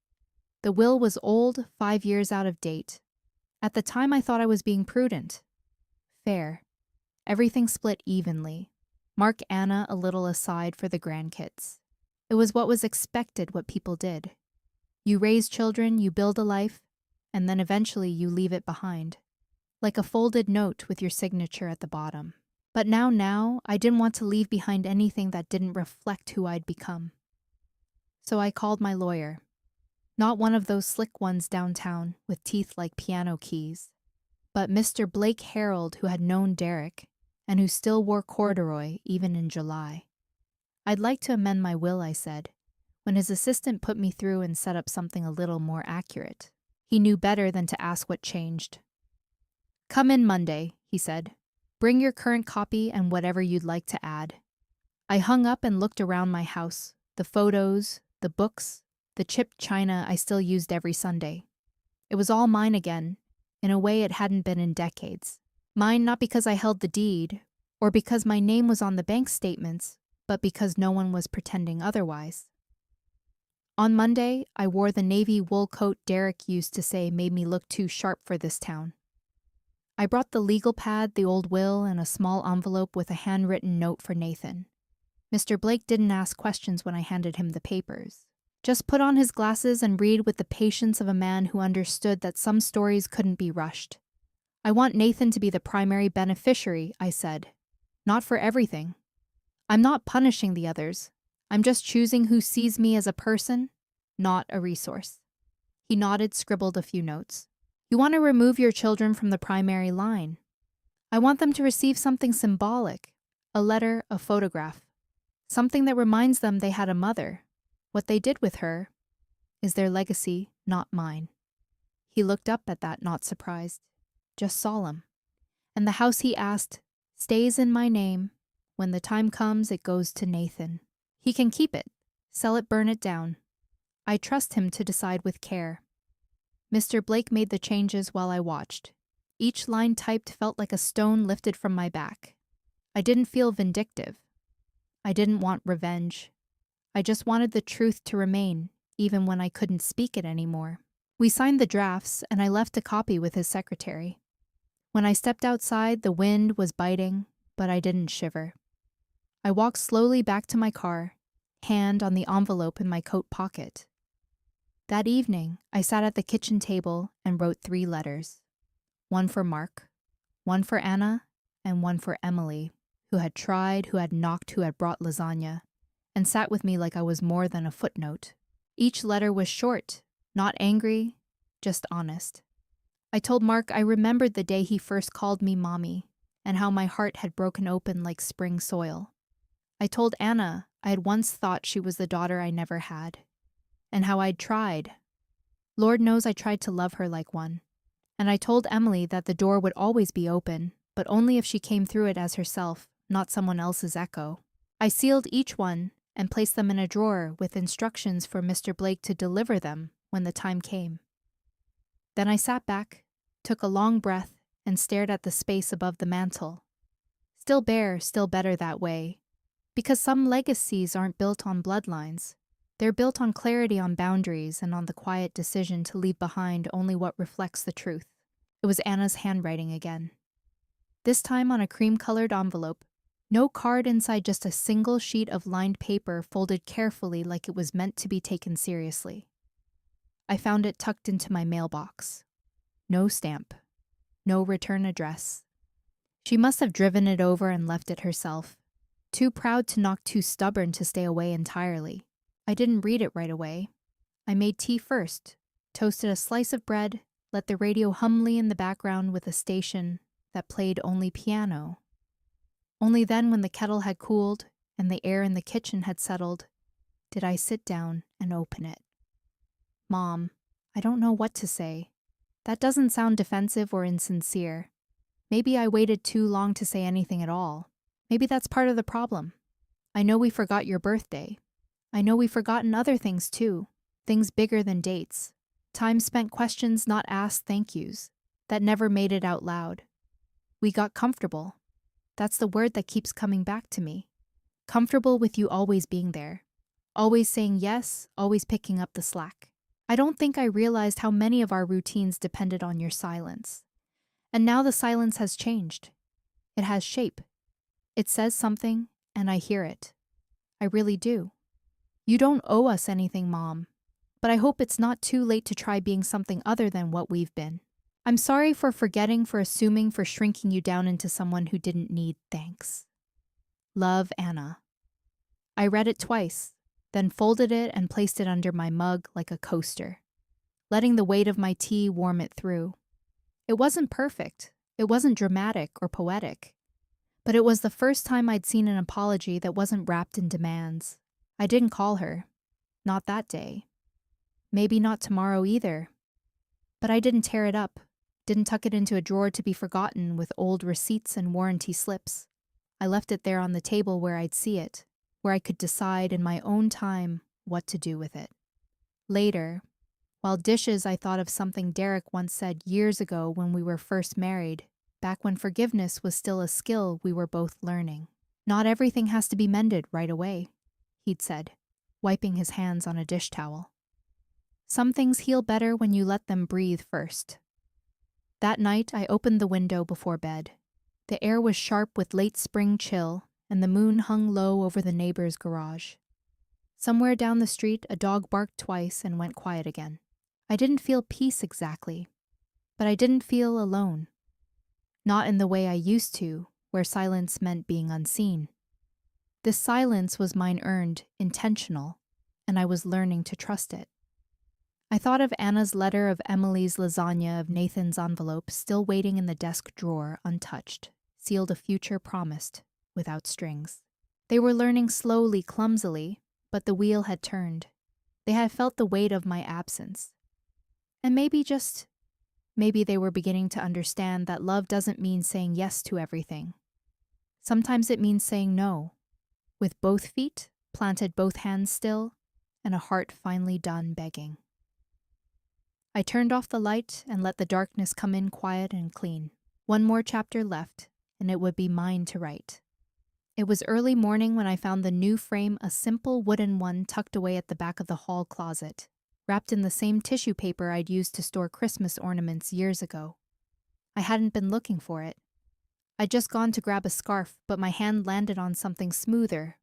The will was old, 5 years out of date. At the time I thought I was being prudent. Fair. Everything split evenly. Mark Anna a little aside for the grandkids. It was what was expected, what people did. You raise children, you build a life, and then eventually you leave it behind. Like a folded note with your signature at the bottom. But now, I didn't want to leave behind anything that didn't reflect who I'd become. So I called my lawyer. Not one of those slick ones downtown with teeth like piano keys, but Mr. Blake Harold, who had known Derek and who still wore corduroy even in July. "I'd like to amend my will," I said, when his assistant put me through and set up something a little more accurate. He knew better than to ask what changed. "Come in Monday," he said. "Bring your current copy and whatever you'd like to add." I hung up and looked around my house, the photos, the books, the chipped china I still used every Sunday. It was all mine again, in a way it hadn't been in decades. Mine not because I held the deed, or because my name was on the bank statements, but because no one was pretending otherwise. On Monday, I wore the navy wool coat Derek used to say made me look too sharp for this town. I brought the legal pad, the old will, and a small envelope with a handwritten note for Nathan. Mr. Blake didn't ask questions when I handed him the papers. Just put on his glasses and read with the patience of a man who understood that some stories couldn't be rushed. "I want Nathan to be the primary beneficiary," I said. "Not for everything. I'm not punishing the others. I'm just choosing who sees me as a person, not a resource." He nodded, scribbled a few notes. "You want to remove your children from the primary line. I want them to receive something symbolic, a letter, a photograph, something that reminds them they had a mother. What they did with her is their legacy, not mine." He looked up at that, not surprised, just solemn. "And the house," he asked, "stays in my name, When the time comes, it goes to Nathan. He can keep it, sell it, burn it down. I trust him to decide with care. Mr. Blake made the changes while I watched. Each line typed felt like a stone lifted from my back. I didn't feel vindictive. I didn't want revenge. I just wanted the truth to remain, even when I couldn't speak it anymore. We signed the drafts, and I left a copy with his secretary. When I stepped outside, the wind was biting, but I didn't shiver. I walked slowly back to my car, hand on the envelope in my coat pocket. That evening, I sat at the kitchen table and wrote 3 letters. One for Mark, one for Anna, and one for Emily, who had tried, who had knocked, who had brought lasagna, and sat with me like I was more than a footnote. Each letter was short, not angry, just honest. I told Mark I remembered the day he first called me mommy, and how my heart had broken open like spring soil. I told Anna I had once thought she was the daughter I never had, and how I'd tried. Lord knows I tried to love her like one. And I told Emily that the door would always be open, but only if she came through it as herself, not someone else's echo. I sealed each one and placed them in a drawer with instructions for Mr. Blake to deliver them when the time came. Then I sat back, took a long breath, and stared at the space above the mantel. Still bare, still better that way. Because some legacies aren't built on bloodlines. They're built on clarity on boundaries and on the quiet decision to leave behind only what reflects the truth. It was Anna's handwriting again. This time on a cream-colored envelope. No card inside, just a single sheet of lined paper folded carefully like it was meant to be taken seriously. I found it tucked into my mailbox. No stamp. No return address. She must have driven it over and left it herself. Too proud to knock, too stubborn to stay away entirely. I didn't read it right away. I made tea first, toasted a slice of bread, let the radio humbly in the background with a station that played only piano. Only then, when the kettle had cooled and the air in the kitchen had settled, did I sit down and open it. Mom, I don't know what to say. That doesn't sound defensive or insincere. Maybe I waited too long to say anything at all. Maybe that's part of the problem. I know we forgot your birthday. I know we've forgotten other things too, things bigger than dates. Time spent, questions not asked, thank yous, that never made it out loud. We got comfortable. That's the word that keeps coming back to me. Comfortable with you always being there. Always saying yes, always picking up the slack. I don't think I realized how many of our routines depended on your silence. And now the silence has changed. It has shape. It says something, and I hear it. I really do. You don't owe us anything, Mom, but I hope it's not too late to try being something other than what we've been. I'm sorry for forgetting, for assuming, for shrinking you down into someone who didn't need thanks. Love, Anna. I read it twice, then folded it and placed it under my mug like a coaster, letting the weight of my tea warm it through. It wasn't perfect, it wasn't dramatic or poetic, but it was the first time I'd seen an apology that wasn't wrapped in demands. I didn't call her. Not that day. Maybe not tomorrow either. But I didn't tear it up, didn't tuck it into a drawer to be forgotten with old receipts and warranty slips. I left it there on the table where I'd see it, where I could decide in my own time what to do with it. Later, while dishes, I thought of something Derek once said years ago when we were first married, back when forgiveness was still a skill we were both learning. Not everything has to be mended right away, he'd said, wiping his hands on a dish towel. Some things heal better when you let them breathe first. That night, I opened the window before bed. The air was sharp with late spring chill, and the moon hung low over the neighbor's garage. Somewhere down the street, a dog barked twice and went quiet again. I didn't feel peace exactly, but I didn't feel alone. Not in the way I used to, where silence meant being unseen. This silence was mine earned, intentional, and I was learning to trust it. I thought of Anna's letter, of Emily's lasagna, of Nathan's envelope still waiting in the desk drawer untouched, sealed a future promised, without strings. They were learning slowly, clumsily, but the wheel had turned. They had felt the weight of my absence. And maybe they were beginning to understand that love doesn't mean saying yes to everything. Sometimes it means saying no, with both feet planted, both hands still, and a heart finally done begging. I turned off the light and let the darkness come in quiet and clean. One more chapter left, and it would be mine to write. It was early morning when I found the new frame, a simple wooden one tucked away at the back of the hall closet, wrapped in the same tissue paper I'd used to store Christmas ornaments years ago. I hadn't been looking for it. I'd just gone to grab a scarf, but my hand landed on something smoother,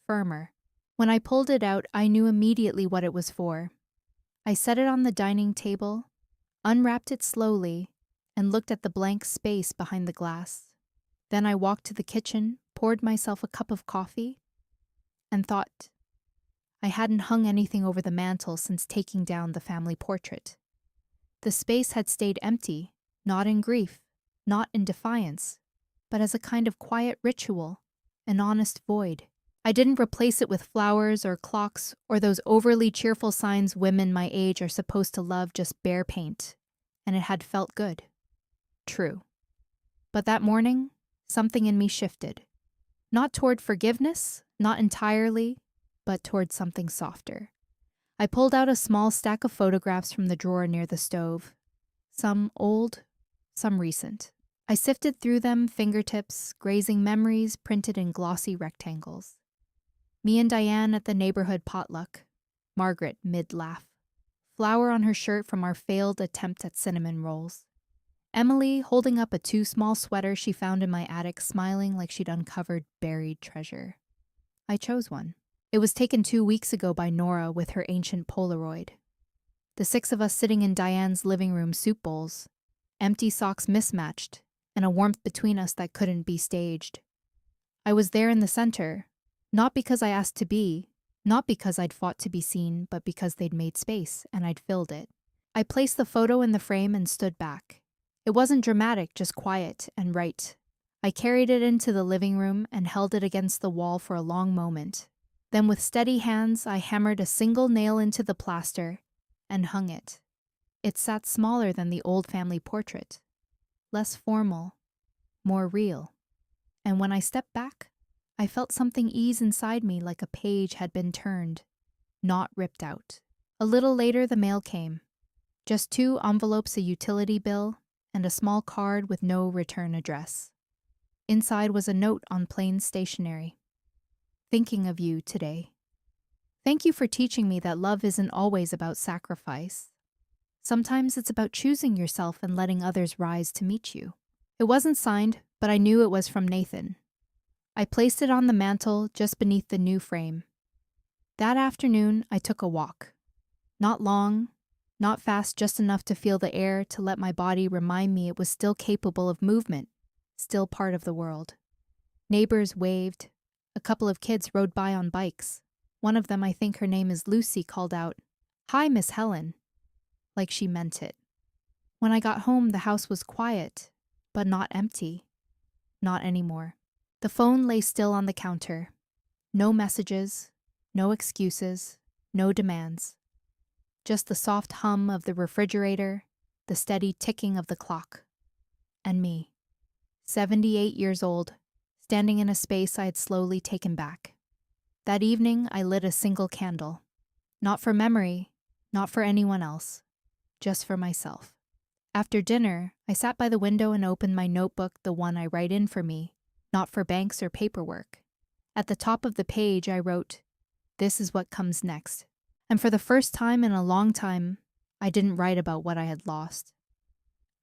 firmer. When I pulled it out, I knew immediately what it was for. I set it on the dining table, unwrapped it slowly, and looked at the blank space behind the glass. Then I walked to the kitchen, poured myself a cup of coffee, and thought. I hadn't hung anything over the mantel since taking down the family portrait. The space had stayed empty, not in grief, not in defiance, but as a kind of quiet ritual, an honest void. I didn't replace it with flowers or clocks or those overly cheerful signs women my age are supposed to love, just bare paint, and it had felt good. True. But that morning, something in me shifted. Not toward forgiveness, not entirely, but toward something softer. I pulled out a small stack of photographs from the drawer near the stove. Some old, some recent. I sifted through them, fingertips, grazing memories printed in glossy rectangles. Me and Diane at the neighborhood potluck. Margaret mid-laugh. Flour on her shirt from our failed attempt at cinnamon rolls. Emily holding up a too small sweater she found in my attic, smiling like she'd uncovered buried treasure. I chose one. It was taken 2 weeks ago by Nora with her ancient Polaroid. The 6 of us sitting in Diane's living room soup bowls, empty socks mismatched, and a warmth between us that couldn't be staged. I was there in the center, not because I asked to be, not because I'd fought to be seen, but because they'd made space and I'd filled it. I placed the photo in the frame and stood back. It wasn't dramatic, just quiet and right. I carried it into the living room and held it against the wall for a long moment. Then with steady hands, I hammered a single nail into the plaster and hung it. It sat smaller than the old family portrait, less formal, more real. And when I stepped back, I felt something ease inside me like a page had been turned, not ripped out. A little later, the mail came. Just 2 envelopes, a utility bill, and a small card with no return address. Inside was a note on plain stationery. Thinking of you today. Thank you for teaching me that love isn't always about sacrifice. Sometimes it's about choosing yourself and letting others rise to meet you. It wasn't signed, but I knew it was from Nathan. I placed it on the mantel just beneath the new frame. That afternoon, I took a walk. Not long, not fast, just enough to feel the air, to let my body remind me it was still capable of movement, still part of the world. Neighbors waved. A couple of kids rode by on bikes. One of them, I think her name is Lucy, called out, "Hi, Miss Helen," like she meant it. When I got home, the house was quiet, but not empty. Not anymore. The phone lay still on the counter. No messages, no excuses, no demands. Just the soft hum of the refrigerator, the steady ticking of the clock. And me, 78 years old, standing in a space I had slowly taken back. That evening, I lit a single candle. Not for memory, not for anyone else, just for myself. After dinner, I sat by the window and opened my notebook, the one I write in for me, not for banks or paperwork. At the top of the page, I wrote, "This is what comes next." And for the first time in a long time, I didn't write about what I had lost.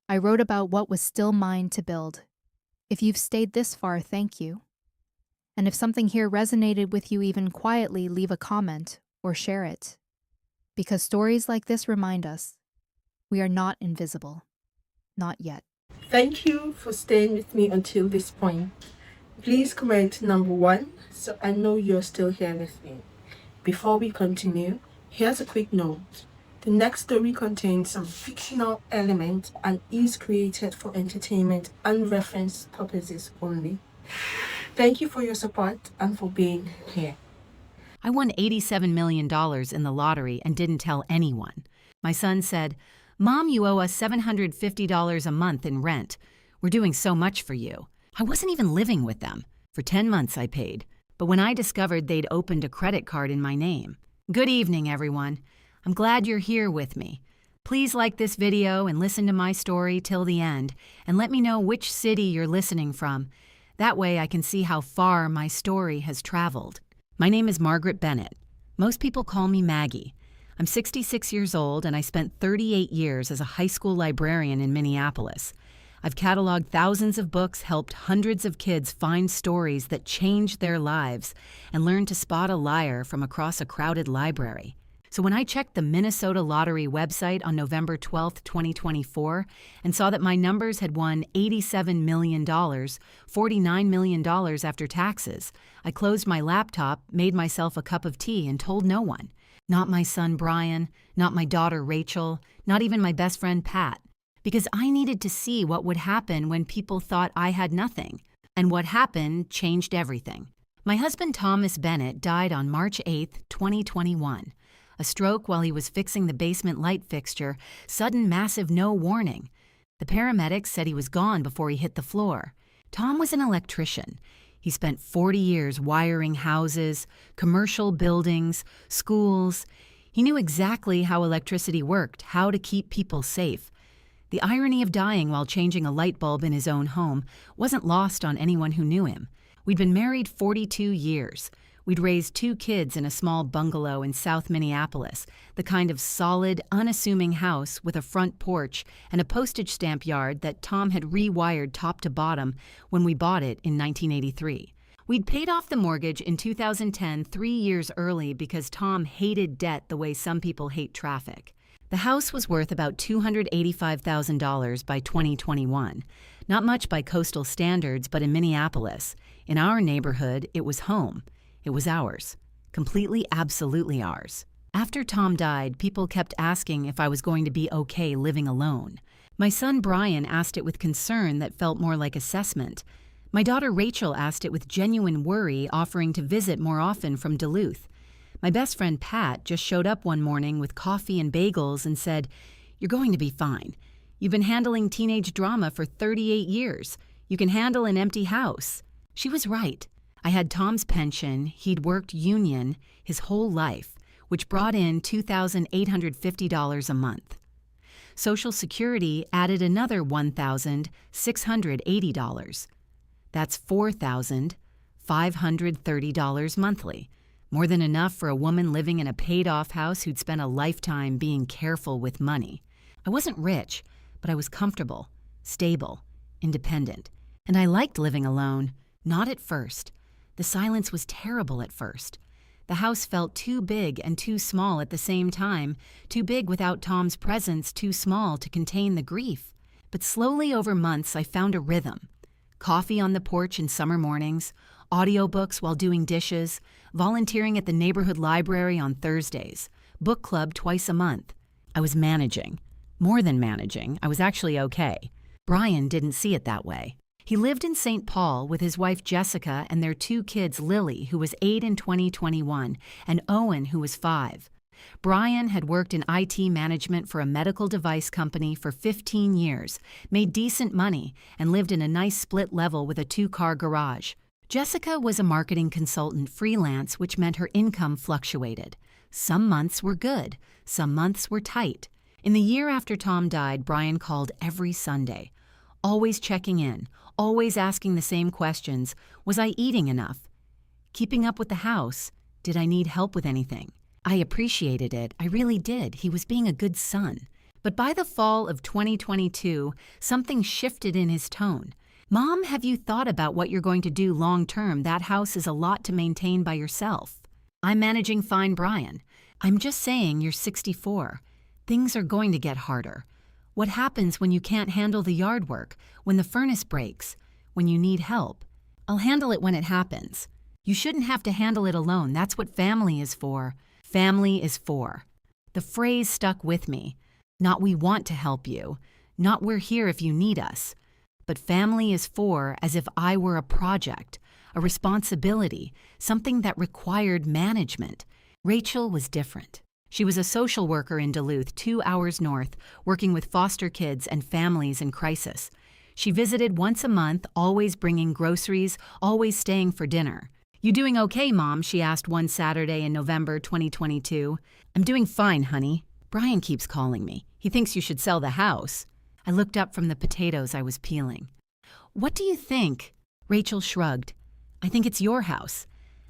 I wrote about what was still mine to build. If you've stayed this far, thank you. And if something here resonated with you even quietly, leave a comment or share it. Because stories like this remind us we are not invisible. Not yet. Thank you for staying with me until this point. Please comment number 1 so I know you're still here with me. Before we continue, here's a quick note. The next story contains some fictional elements and is created for entertainment and reference purposes only. Thank you for your support and for being here. I won $87 million in the lottery and didn't tell anyone. My son said, "Mom, you owe us $750 a month in rent. We're doing so much for you." I wasn't even living with them. For 10 months I paid, but when I discovered they'd opened a credit card in my name. Good evening, everyone. I'm glad you're here with me. Please like this video and listen to my story till the end, and let me know which city you're listening from. That way I can see how far my story has traveled. My name is Margaret Bennett. Most people call me Maggie. I'm 66 years old and I spent 38 years as a high school librarian in Minneapolis. I've cataloged thousands of books, helped hundreds of kids find stories that changed their lives, and learned to spot a liar from across a crowded library. So when I checked the Minnesota Lottery website on November 12, 2024, and saw that my numbers had won $87 million, $49 million after taxes, I closed my laptop, made myself a cup of tea, and told no one. Not my son Brian, not my daughter Rachel, not even my best friend Pat. Because I needed to see what would happen when people thought I had nothing. And what happened changed everything. My husband Thomas Bennett died on March 8, 2021. A stroke while he was fixing the basement light fixture, sudden massive no warning. The paramedics said he was gone before he hit the floor. Tom was an electrician. He spent 40 years wiring houses, commercial buildings, schools. He knew exactly how electricity worked, how to keep people safe. The irony of dying while changing a light bulb in his own home wasn't lost on anyone who knew him. We'd been married 42 years. We'd raised 2 kids in a small bungalow in South Minneapolis, the kind of solid, unassuming house with a front porch and a postage stamp yard that Tom had rewired top to bottom when we bought it in 1983. We'd paid off the mortgage in 2010, 3 years early, because Tom hated debt the way some people hate traffic. The house was worth about $285,000 by 2021. Not much by coastal standards, but in Minneapolis, in our neighborhood, it was home. It was ours. Completely, absolutely ours. After Tom died, people kept asking if I was going to be okay living alone. My son Brian asked it with concern that felt more like assessment. My daughter Rachel asked it with genuine worry, offering to visit more often from Duluth. My best friend Pat just showed up one morning with coffee and bagels and said, "You're going to be fine. You've been handling teenage drama for 38 years. You can handle an empty house." She was right. I had Tom's pension. He'd worked union his whole life, which brought in $2,850 a month. Social Security added another $1,680. That's $4,530 monthly. More than enough for a woman living in a paid-off house who'd spent a lifetime being careful with money. I wasn't rich, but I was comfortable, stable, independent. And I liked living alone. Not at first. The silence was terrible at first. The house felt too big and too small at the same time, too big without Tom's presence, too small to contain the grief. But slowly over months I found a rhythm. Coffee on the porch in summer mornings, audiobooks while doing dishes, volunteering at the neighborhood library on Thursdays, book club twice a month. I was managing. More than managing, I was actually okay. Brian didn't see it that way. He lived in St. Paul with his wife Jessica and their 2 kids, Lily, who was 8 in 2021, and Owen, who was 5. Brian had worked in IT management for a medical device company for 15 years, made decent money, and lived in a nice split level with a 2-car garage. Jessica was a marketing consultant freelance, which meant her income fluctuated. Some months were good, some months were tight. In the year after Tom died, Brian called every Sunday, always checking in, always asking the same questions. Was I eating enough? Keeping up with the house? Did I need help with anything? I appreciated it. I really did. He was being a good son. But by the fall of 2022, something shifted in his tone. "Mom, have you thought about what you're going to do long term? That house is a lot to maintain by yourself." "I'm managing fine, Brian. I'm just saying you're 64. Things are going to get harder. What happens when you can't handle the yard work, when the furnace breaks, when you need help? I'll handle it when it happens. You shouldn't have to handle it alone. That's what family is for. Family is for." The phrase stuck with me. Not "we want to help you," not "we're here if you need us," but family is for as if I were a project, a responsibility, something that required management. Rachel was different. She was a social worker in Duluth, 2 hours north, working with foster kids and families in crisis. She visited once a month, always bringing groceries, always staying for dinner. "You doing okay, Mom?" she asked one Saturday in November 2022. "I'm doing fine, honey. Brian keeps calling me. He thinks you should sell the house." I looked up from the potatoes I was peeling. "What do you think?" Rachel shrugged. "I think it's your house.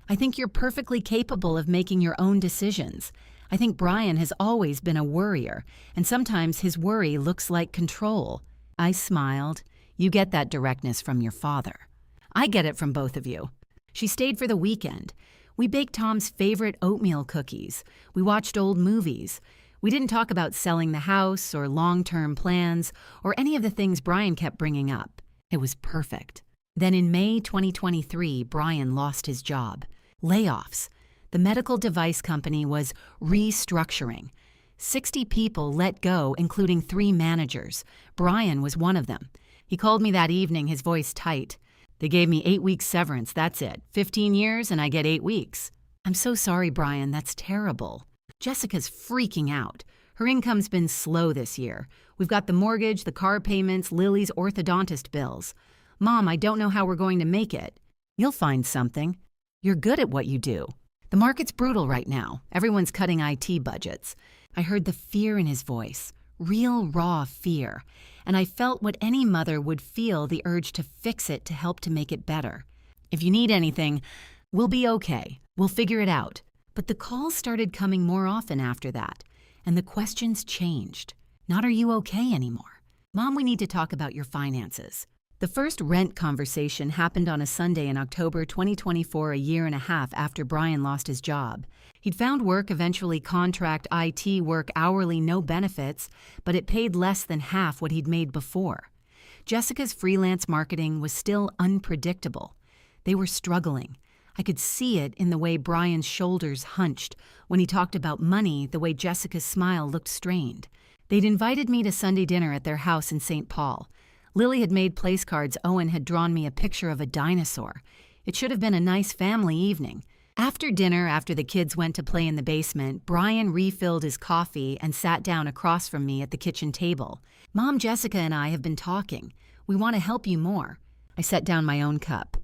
I think you're perfectly capable of making your own decisions. I think Brian has always been a worrier, and sometimes his worry looks like control." I smiled. "You get that directness from your father." "I get it from both of you." She stayed for the weekend. We baked Tom's favorite oatmeal cookies. We watched old movies. We didn't talk about selling the house or long-term plans or any of the things Brian kept bringing up. It was perfect. Then in May 2023, Brian lost his job. Layoffs. The medical device company was restructuring. 60 people let go, including 3 managers. Brian was one of them. He called me that evening, his voice tight. "They gave me 8 weeks severance, that's it. 15 years and I get 8 weeks. "I'm so sorry, Brian, that's terrible." Jessica's freaking out. Her income's been slow this year. We've got the mortgage, the car payments, Lily's orthodontist bills. "Mom, I don't know how we're going to make it." "You'll find something. You're good at what you do." "The market's brutal right now. Everyone's cutting IT budgets." I heard the fear in his voice, real raw fear, and I felt what any mother would feel, the urge to fix it to help to make it better. "If you need anything, we'll be okay. We'll figure it out." But the calls started coming more often after that, and the questions changed. Not "Are you okay?" anymore. "Mom, we need to talk about your finances." The first rent conversation happened on a Sunday in October 2024, a year and a half after Brian lost his job. He'd found work, eventually contract IT work, hourly, no benefits, but it paid less than half what he'd made before. Jessica's freelance marketing was still unpredictable. They were struggling. I could see it in the way Brian's shoulders hunched. When he talked about money, the way Jessica's smile looked strained. They'd invited me to Sunday dinner at their house in St. Paul. Lily had made place cards. Owen had drawn me a picture of a dinosaur. It should have been a nice family evening. After dinner, after the kids went to play in the basement, Brian refilled his coffee and sat down across from me at the kitchen table. "Mom, Jessica and I have been talking. We want to help you more." I set down my own cup.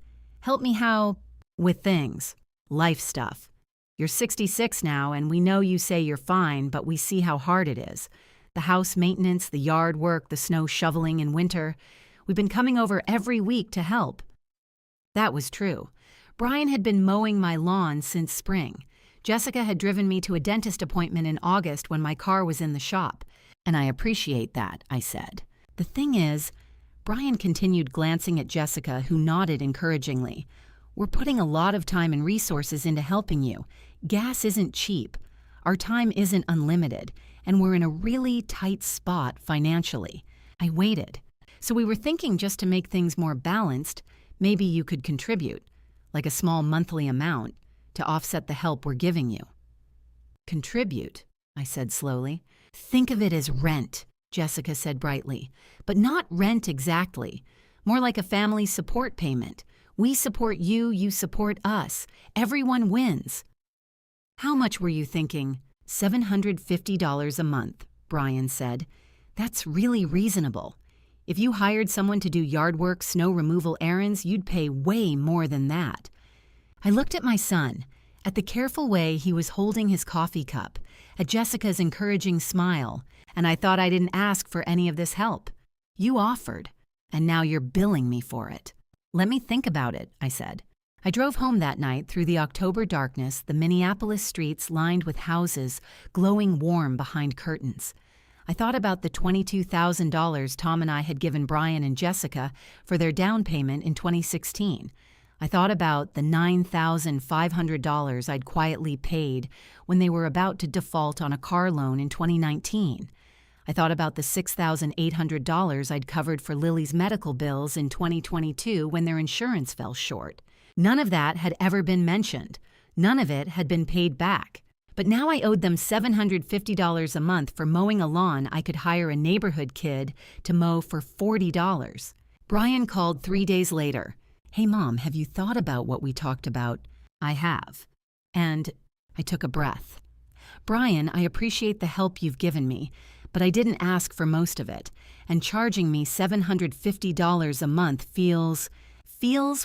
"Help me how?" "With things. Life stuff. You're 66 now, and we know you say you're fine, but we see how hard it is. The house maintenance, the yard work, the snow shoveling in winter. We've been coming over every week to help." That was true. Brian had been mowing my lawn since spring. Jessica had driven me to a dentist appointment in August when my car was in the shop. "And I appreciate that," I said. "The thing is," Brian continued, glancing at Jessica, who nodded encouragingly, "we're putting a lot of time and resources into helping you. Gas isn't cheap. Our time isn't unlimited, and we're in a really tight spot financially." I waited. "So we were thinking, just to make things more balanced, maybe you could contribute, like a small monthly amount, to offset the help we're giving you." "Contribute," I said slowly. "Think of it as rent," Jessica said brightly. "But not rent exactly. More like a family support payment. We support you, you support us. Everyone wins." "How much were you thinking?" $750 a month, Brian said. "That's really reasonable. If you hired someone to do yard work, snow removal errands, you'd pay way more than that." I looked at my son, at the careful way he was holding his coffee cup, at Jessica's encouraging smile, and I thought I didn't ask for any of this help. "You offered, and now you're billing me for it." "Let me think about it," I said. I drove home that night through the October darkness, the Minneapolis streets lined with houses glowing warm behind curtains. I thought about the $22,000 Tom and I had given Brian and Jessica for their down payment in 2016. I thought about the $9,500 I'd quietly paid when they were about to default on a car loan in 2019. I thought about the $6,800 I'd covered for Lily's medical bills in 2022 when their insurance fell short. None of that had ever been mentioned. None of it had been paid back. But now I owed them $750 a month for mowing a lawn I could hire a neighborhood kid to mow for $40. Brian called 3 days later. "Hey, Mom, have you thought about what we talked about?" "I have." And I took a breath. "Brian, I appreciate the help you've given me, but I didn't ask for most of it, and charging me $750 a month feels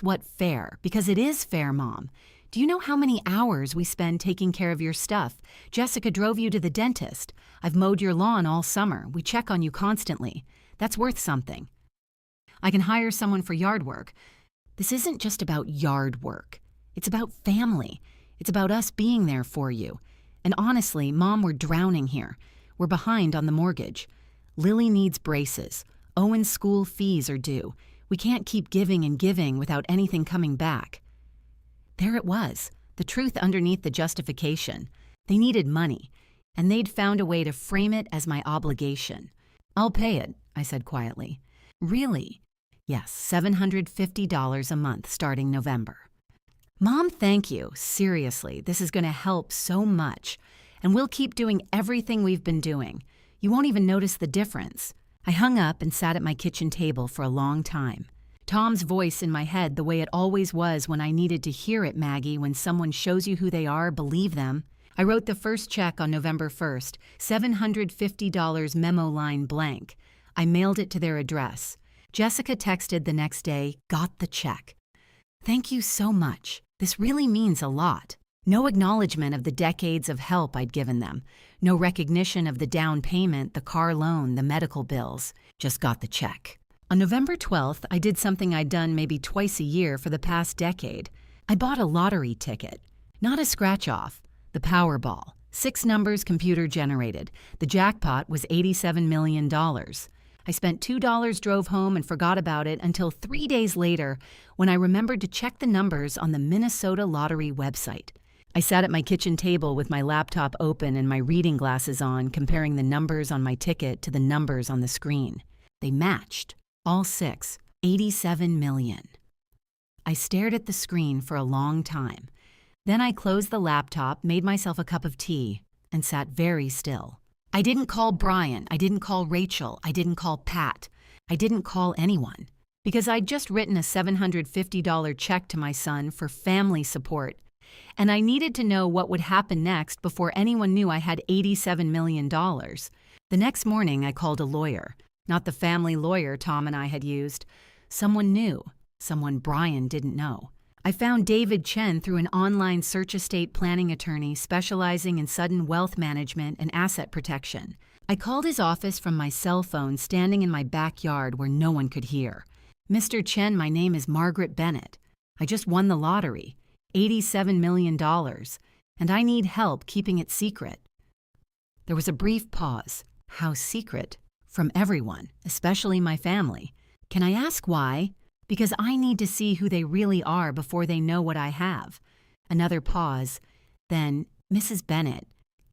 what fair, because it is fair, Mom. Do you know how many hours we spend taking care of your stuff? Jessica drove you to the dentist. I've mowed your lawn all summer. We check on you constantly. That's worth something. I can hire someone for yard work. This isn't just about yard work. It's about family. It's about us being there for you. And honestly, Mom, we're drowning here. We're behind on the mortgage. Lily needs braces. Owen's school fees are due. We can't keep giving and giving without anything coming back. There it was, the truth underneath the justification. They needed money, and they'd found a way to frame it as my obligation. I'll pay it, I said quietly. Really? Yes, $750 a month starting November. Mom, thank you. Seriously, this is going to help so much. And we'll keep doing everything we've been doing. You won't even notice the difference. I hung up and sat at my kitchen table for a long time. Tom's voice in my head the way it always was when I needed to hear it, Maggie, when someone shows you who they are, believe them. I wrote the first check on November 1st, $750 memo line blank. I mailed it to their address. Jessica texted the next day, got the check. Thank you so much. This really means a lot. No acknowledgement of the decades of help I'd given them. No recognition of the down payment, the car loan, the medical bills. Just got the check. On November 12th, I did something I'd done maybe twice a year for the past decade. I bought a lottery ticket. Not a scratch-off. The Powerball. 6 numbers computer generated. The jackpot was $87 million. I spent $2, drove home, and forgot about it until 3 days later when I remembered to check the numbers on the Minnesota Lottery website. I sat at my kitchen table with my laptop open and my reading glasses on, comparing the numbers on my ticket to the numbers on the screen. They matched. All 6. 87 million. I stared at the screen for a long time. Then I closed the laptop, made myself a cup of tea, and sat very still. I didn't call Brian, I didn't call Rachel, I didn't call Pat. I didn't call anyone, because I'd just written a $750 check to my son for family support, and I needed to know what would happen next before anyone knew I had $87 million. The next morning, I called a lawyer. Not the family lawyer Tom and I had used. Someone new. Someone Brian didn't know. I found David Chen through an online search estate planning attorney specializing in sudden wealth management and asset protection. I called his office from my cell phone standing in my backyard where no one could hear. Mr. Chen, my name is Margaret Bennett. I just won the lottery. $87 million. And I need help keeping it secret. There was a brief pause. How secret? From everyone, especially my family. Can I ask why? Because I need to see who they really are before they know what I have. Another pause. Then, Mrs. Bennett,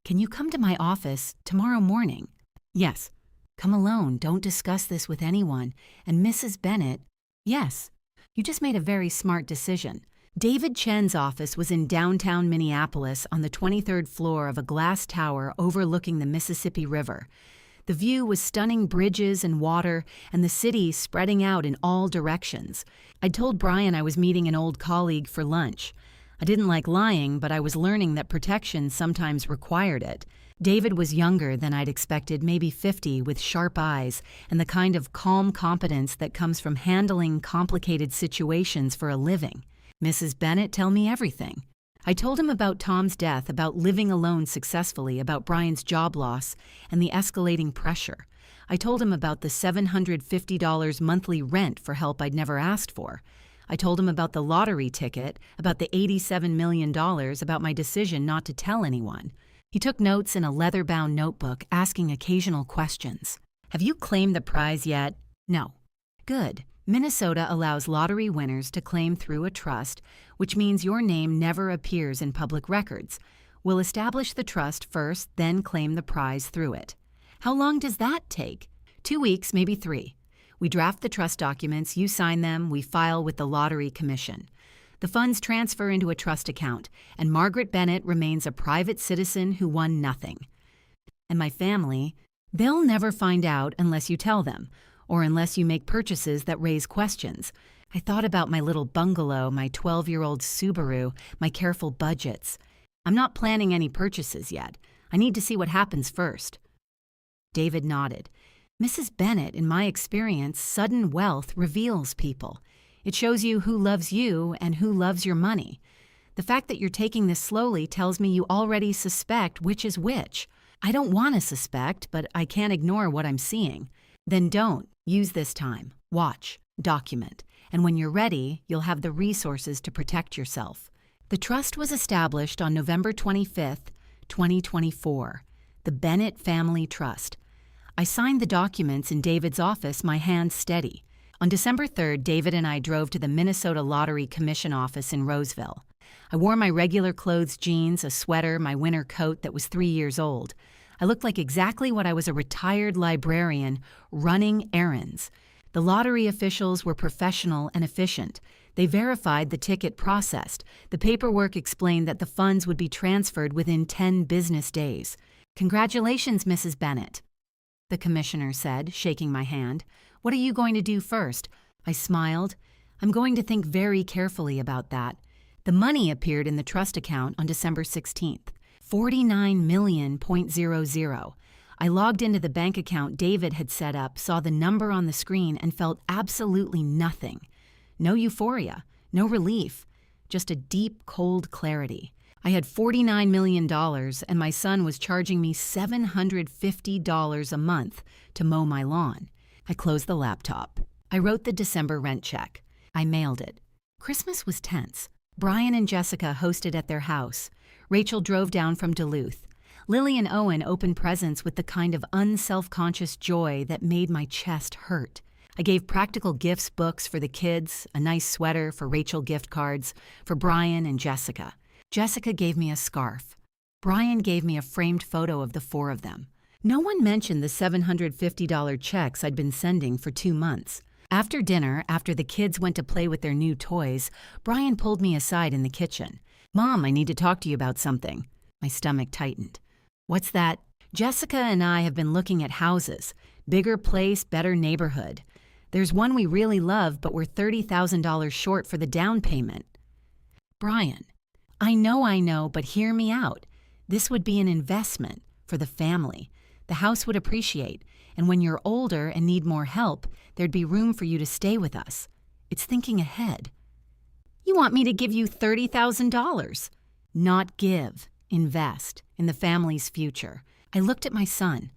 can you come to my office tomorrow morning? Yes. Come alone. Don't discuss this with anyone. And Mrs. Bennett, yes. You just made a very smart decision. David Chen's office was in downtown Minneapolis on the 23rd floor of a glass tower overlooking the Mississippi River. The view was stunning bridges and water, and the city spreading out in all directions. I'd told Brian I was meeting an old colleague for lunch. I didn't like lying, but I was learning that protection sometimes required it. David was younger than I'd expected, maybe 50, with sharp eyes, and the kind of calm competence that comes from handling complicated situations for a living. Mrs. Bennett, tell me everything. I told him about Tom's death, about living alone successfully, about Brian's job loss, and the escalating pressure. I told him about the $750 monthly rent for help I'd never asked for. I told him about the lottery ticket, about the $87 million, about my decision not to tell anyone. He took notes in a leather-bound notebook, asking occasional questions. Have you claimed the prize yet? No. Good. Minnesota allows lottery winners to claim through a trust, which means your name never appears in public records. We'll establish the trust first, then claim the prize through it. How long does that take? 2 weeks, maybe 3. We draft the trust documents, you sign them, we file with the Lottery Commission. The funds transfer into a trust account, and Margaret Bennett remains a private citizen who won nothing. And my family, they'll never find out unless you tell them, or unless you make purchases that raise questions. I thought about my little bungalow, my 12-year-old Subaru, my careful budgets. I'm not planning any purchases yet. I need to see what happens first. David nodded. Mrs. Bennett, in my experience, sudden wealth reveals people. It shows you who loves you and who loves your money. The fact that you're taking this slowly tells me you already suspect which is which. I don't want to suspect, but I can't ignore what I'm seeing. Then don't. Use this time. Watch. Document. And when you're ready, you'll have the resources to protect yourself. The trust was established on November 25th, 2024. The Bennett Family Trust. I signed the documents in David's office, my hands steady. On December 3rd, David and I drove to the Minnesota Lottery Commission office in Roseville. I wore my regular clothes, jeans, a sweater, my winter coat that was 3 years old. I looked like exactly what I was, a retired librarian running errands. The lottery officials were professional and efficient. They verified the ticket processed. The paperwork explained that the funds would be transferred within 10 business days. "Congratulations, Mrs. Bennett," the commissioner said, shaking my hand. "What are you going to do first?" I smiled. "I'm going to think very carefully about that." The money appeared in the trust account on December 16th. 49 million.00. I logged into the bank account David had set up, saw the number on the screen, and felt absolutely nothing. No euphoria, no relief, just a deep, cold clarity. I had $49 million, and my son was charging me $750 a month to mow my lawn. I closed the laptop. I wrote the December rent check. I mailed it. Christmas was tense. Brian and Jessica hosted at their house. Rachel drove down from Duluth. Lily and Owen opened presents with the kind of unself-conscious joy that made my chest hurt. I gave practical gifts, books for the kids, a nice sweater for Rachel, gift cards for Brian and Jessica. Jessica gave me a scarf. Brian gave me a framed photo of the four of them. No one mentioned the $750 checks I'd been sending for 2 months. After dinner, after the kids went to play with their new toys, Brian pulled me aside in the kitchen. "Mom, I need to talk to you about something." My stomach tightened. "What's that?" "Jessica and I have been looking at houses. Bigger place, better neighborhood. There's one we really love, but we're $30,000 short for the down payment." "Brian, I know, but hear me out. This would be an investment for the family. The house would appreciate, and when you're older and need more help, there'd be room for you to stay with us. It's thinking ahead." "You want me to give you $30,000? "Not give. Invest in the family's future." I looked at my son,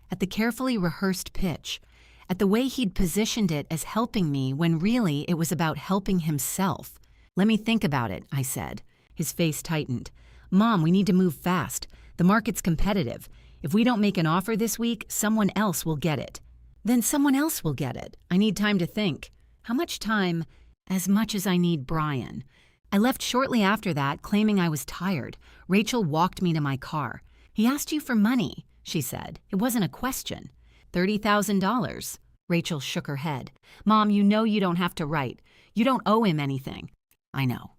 at the carefully rehearsed pitch, at the way he'd positioned it as helping me when really it was about helping himself. "Let me think about it," I said. His face tightened. "Mom, we need to move fast. The market's competitive. If we don't make an offer this week, someone else will get it." "Then someone else will get it. I need time to think." "How much time?" "As much as I need Brian." I left shortly after that, claiming I was tired. Rachel walked me to my car. "He asked you for money," she said. "It wasn't a question." $30,000. Rachel shook her head. "Mom, you know you don't have to write. You don't owe him anything." "I know."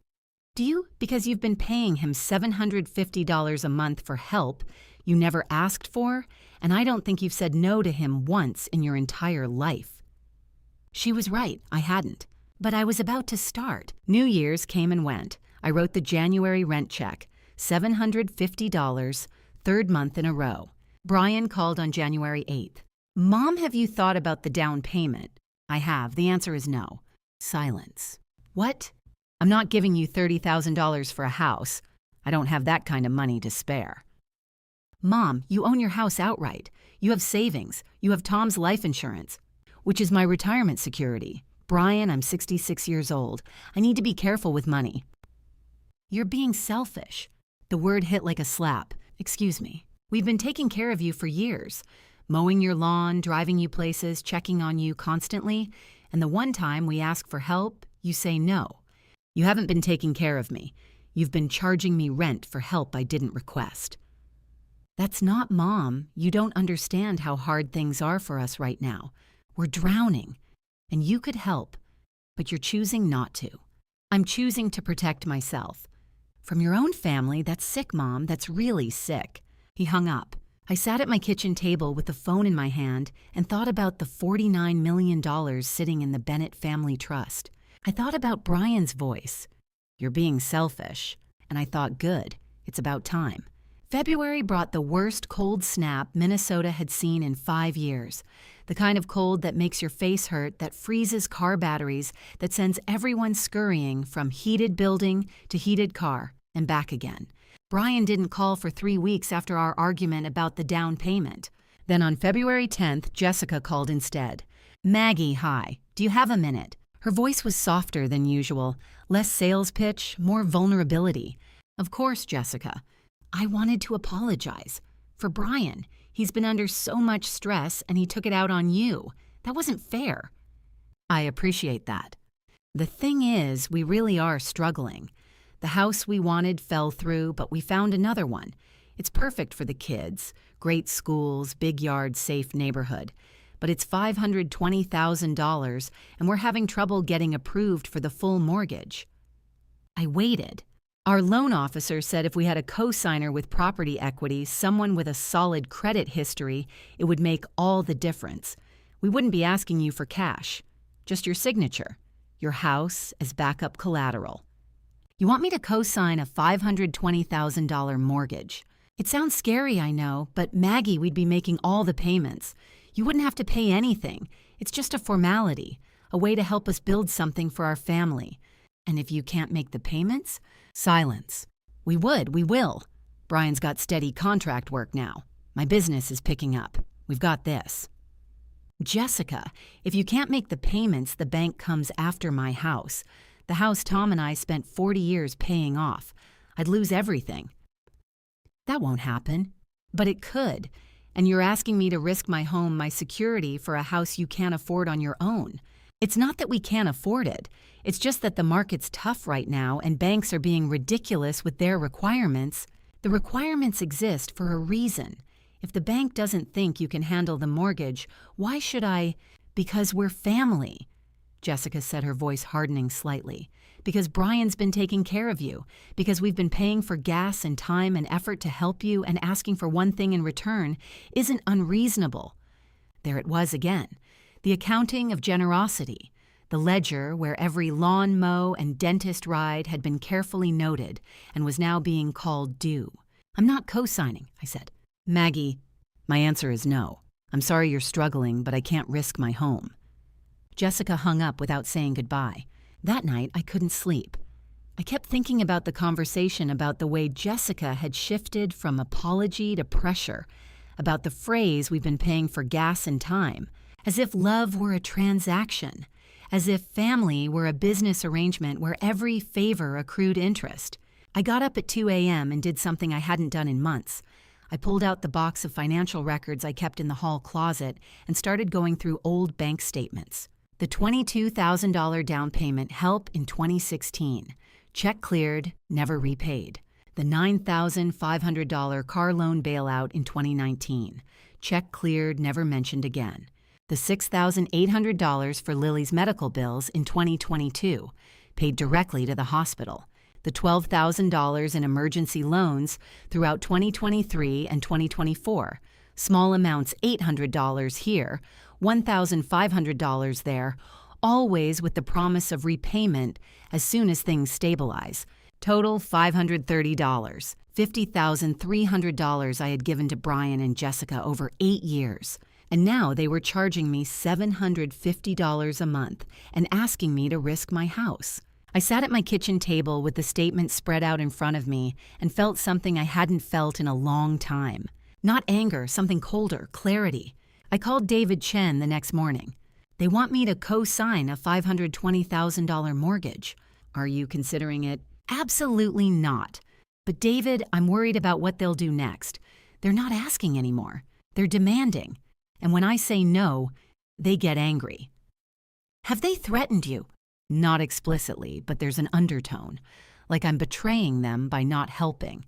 "Do you? Because you've been paying him $750 a month for help you never asked for, and I don't think you've said no to him once in your entire life." She was right, I hadn't. But I was about to start. New Year's came and went. I wrote the January rent check, $750, third month in a row. Brian called on January 8th. "Mom, have you thought about the down payment?" "I have. The answer is no." Silence. "What?" "I'm not giving you $30,000 for a house. I don't have that kind of money to spare." "Mom, you own your house outright. You have savings. You have Tom's life insurance, which is my retirement security. Brian, I'm 66 years old. I need to be careful with money." "You're being selfish." The word hit like a slap. "Excuse me. We've been taking care of you for years. Mowing your lawn, driving you places, checking on you constantly. And the one time we ask for help, you say no. You haven't been taking care of me. You've been charging me rent for help I didn't request." "That's not Mom. You don't understand how hard things are for us right now. We're drowning. And you could help, but you're choosing not to." "I'm choosing to protect myself." "From your own family? That's sick, Mom. That's really sick." He hung up. I sat at my kitchen table with the phone in my hand and thought about the $49 million sitting in the Bennett Family Trust. I thought about Brian's voice. "You're being selfish." And I thought, good, it's about time. February brought the worst cold snap Minnesota had seen in 5 years. The kind of cold that makes your face hurt, that freezes car batteries, that sends everyone scurrying from heated building to heated car and back again. Brian didn't call for 3 weeks after our argument about the down payment. Then on February 10th, Jessica called instead. "Maggie, hi. Do you have a minute?" Her voice was softer than usual, less sales pitch, more vulnerability. "Of course, Jessica. I wanted to apologize. For Brian, he's been under so much stress and he took it out on you. That wasn't fair." "I appreciate that. The thing is, we really are struggling. The house we wanted fell through, but we found another one. It's perfect for the kids, great schools, big yard, safe neighborhood. But it's $520,000 and we're having trouble getting approved for the full mortgage." I waited. Our loan officer said if we had a co-signer with property equity, someone with a solid credit history, it would make all the difference. We wouldn't be asking you for cash, just your signature, your house as backup collateral. "You want me to co-sign a $520,000 mortgage? It sounds scary, I know, but Maggie, we'd be making all the payments. You wouldn't have to pay anything. It's just a formality, a way to help us build something for our family. And if you can't make the payments?" Silence. We will. Brian's got steady contract work now. My business is picking up. We've got this. "Jessica, if you can't make the payments, the bank comes after my house. The house Tom and I spent 40 years paying off. I'd lose everything." "That won't happen." "But it could. And you're asking me to risk my home, my security, for a house you can't afford on your own. It's not that we can't afford it. It's just that the market's tough right now and banks are being ridiculous with their requirements. The requirements exist for a reason. If the bank doesn't think you can handle the mortgage, why should I?" "Because we're family," Jessica said, her voice hardening slightly. "Because Brian's been taking care of you. Because we've been paying for gas and time and effort to help you, and asking for one thing in return isn't unreasonable." There it was again. The accounting of generosity. The ledger where every lawn mow and dentist ride had been carefully noted and was now being called due. "I'm not co-signing," I said. "Maggie, my answer is no. I'm sorry you're struggling, but I can't risk my home." Jessica hung up without saying goodbye. That night, I couldn't sleep. I kept thinking about the conversation, about the way Jessica had shifted from apology to pressure, about the phrase we've been paying for gas and time, as if love were a transaction, as if family were a business arrangement where every favor accrued interest. I got up at 2 a.m. and did something I hadn't done in months. I pulled out the box of financial records I kept in the hall closet and started going through old bank statements. The $22,000 down payment help in 2016. Check cleared, never repaid. The $9,500 car loan bailout in 2019. Check cleared, never mentioned again. The $6,800 for Lily's medical bills in 2022, paid directly to the hospital. The $12,000 in emergency loans throughout 2023 and 2024. Small amounts, $800 here, $1,500 there, always with the promise of repayment as soon as things stabilize. Total $530, $50,300 I had given to Brian and Jessica over 8 years. And now they were charging me $750 a month and asking me to risk my house. I sat at my kitchen table with the statement spread out in front of me and felt something I hadn't felt in a long time. Not anger, something colder, clarity. I called David Chen the next morning. "They want me to co-sign a $520,000 mortgage. Are you considering it?" "Absolutely not. But David, I'm worried about what they'll do next. They're not asking anymore. They're demanding. And when I say no, they get angry." "Have they threatened you?" "Not explicitly, but there's an undertone, like I'm betraying them by not helping.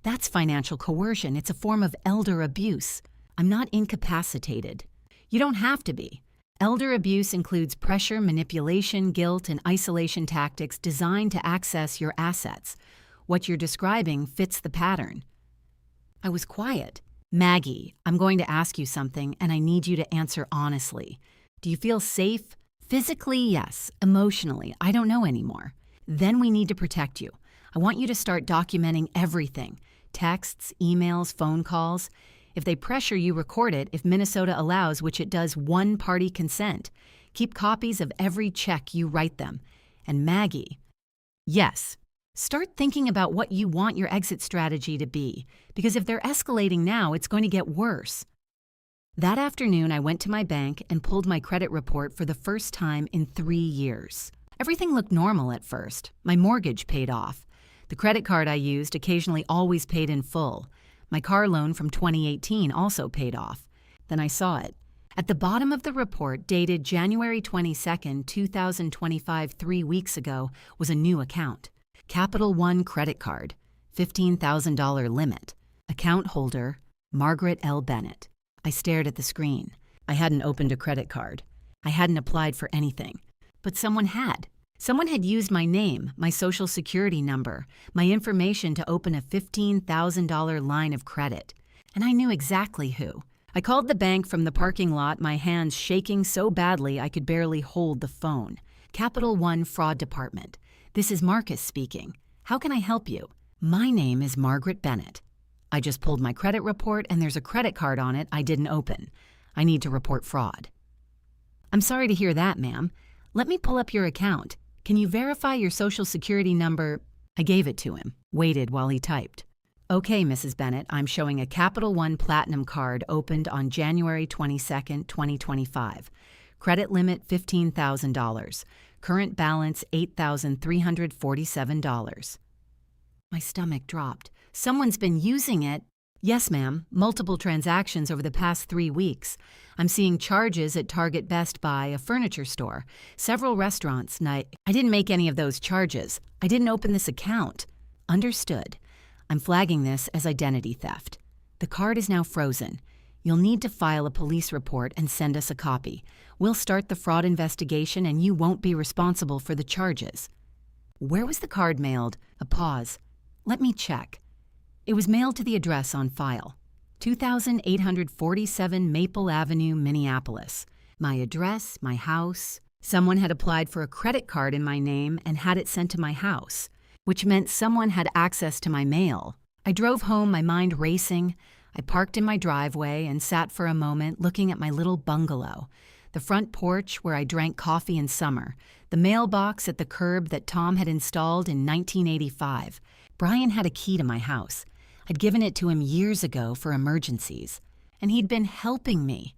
That's financial coercion. It's a form of elder abuse. I'm not incapacitated." "You don't have to be. Elder abuse includes pressure, manipulation, guilt, and isolation tactics designed to access your assets. What you're describing fits the pattern." I was quiet. "Maggie, I'm going to ask you something, and I need you to answer honestly. Do you feel safe?" "Physically, yes. Emotionally, I don't know anymore." "Then we need to protect you. I want you to start documenting everything. texts, emails, phone calls. If they pressure you, record it if Minnesota allows, which it does, one-party consent. Keep copies of every check you write them. And Maggie, yes, start thinking about what you want your exit strategy to be, because if they're escalating now, it's going to get worse. That afternoon, I went to my bank and pulled my credit report for the first time in 3 years. Everything looked normal at first. My mortgage paid off. The credit card I used occasionally always paid in full. My car loan from 2018 also paid off. Then I saw it. At the bottom of the report, dated January 22, 2025, 3 weeks ago, was a new account. Capital One credit card, $15,000 limit. Account holder, Margaret L. Bennett. I stared at the screen. I hadn't opened a credit card. I hadn't applied for anything. But someone had. Someone had used my name, my social security number, my information to open a $15,000 line of credit. And I knew exactly who. I called the bank from the parking lot, my hands shaking so badly I could barely hold the phone. Capital One Fraud Department. This is Marcus speaking. How can I help you? My name is Margaret Bennett. I just pulled my credit report and there's a credit card on it I didn't open. I need to report fraud. I'm sorry to hear that, ma'am. Let me pull up your account. Can you verify your social security number? I gave it to him, waited while he typed. Okay, Mrs. Bennett, I'm showing a Capital One Platinum card opened on January 22, 2025. Credit limit $15,000. Current balance $8,347. My stomach dropped. Someone's been using it. Yes, ma'am. Multiple transactions over the past 3 weeks. I'm seeing charges at Target, Best Buy, a furniture store, several restaurants. I didn't make any of those charges. I didn't open this account. Understood. I'm flagging this as identity theft. The card is now frozen. You'll need to file a police report and send us a copy. We'll start the fraud investigation and you won't be responsible for the charges. Where was the card mailed? A pause. Let me check. It was mailed to the address on file. 2847 Maple Avenue, Minneapolis. My address, my house. Someone had applied for a credit card in my name and had it sent to my house, which meant someone had access to my mail. I drove home, my mind racing. I parked in my driveway and sat for a moment looking at my little bungalow, the front porch where I drank coffee in summer, the mailbox at the curb that Tom had installed in 1985. Brian had a key to my house. I'd given it to him years ago for emergencies, and he'd been helping me,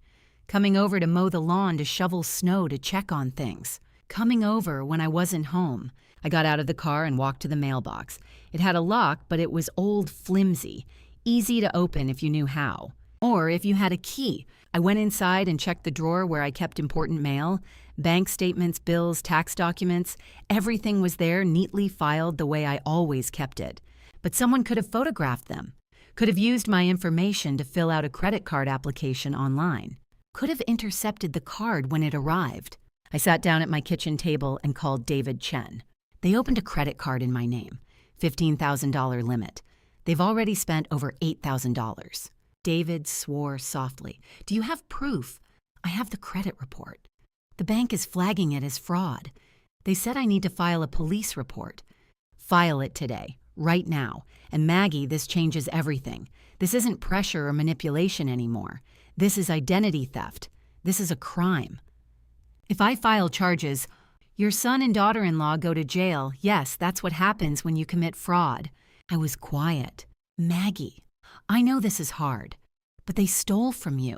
coming over to mow the lawn, to shovel snow, to check on things, coming over when I wasn't home. I got out of the car and walked to the mailbox. It had a lock, but it was old, flimsy, easy to open if you knew how, or if you had a key. I went inside and checked the drawer where I kept important mail, bank statements, bills, tax documents. Everything was there, neatly filed the way I always kept it. But someone could have photographed them, could have used my information to fill out a credit card application online, could have intercepted the card when it arrived. I sat down at my kitchen table and called David Chen. They opened a credit card in my name, $15,000 limit. They've already spent over $8,000. David swore softly. Do you have proof? I have the credit report. The bank is flagging it as fraud. They said I need to file a police report. File it today, right now. And Maggie, this changes everything. This isn't pressure or manipulation anymore. This is identity theft. This is a crime. If I file charges, your son and daughter-in-law go to jail. Yes, that's what happens when you commit fraud. I was quiet. Maggie, I know this is hard, but they stole from you.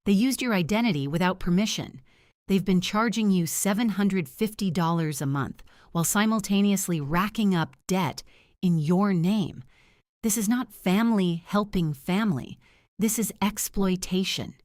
They used your identity without permission. They've been charging you $750 a month while simultaneously racking up debt in your name. This is not family helping family. This is exploitation.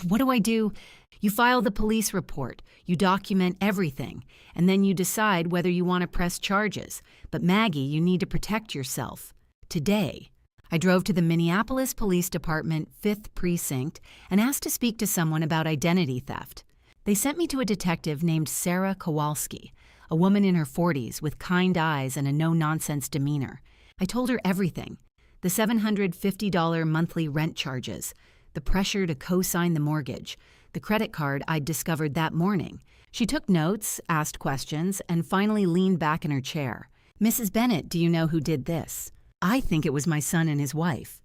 What do I do? You file the police report, you document everything, and then you decide whether you want to press charges. But Maggie, you need to protect yourself. Today, I drove to the Minneapolis Police Department 5th Precinct and asked to speak to someone about identity theft. They sent me to a detective named Sarah Kowalski, a woman in her 40s with kind eyes and a no-nonsense demeanor. I told her everything: the $750 monthly rent charges, the pressure to co-sign the mortgage, the credit card I'd discovered that morning. She took notes, asked questions, and finally leaned back in her chair. Mrs. Bennett, do you know who did this? I think it was my son and his wife.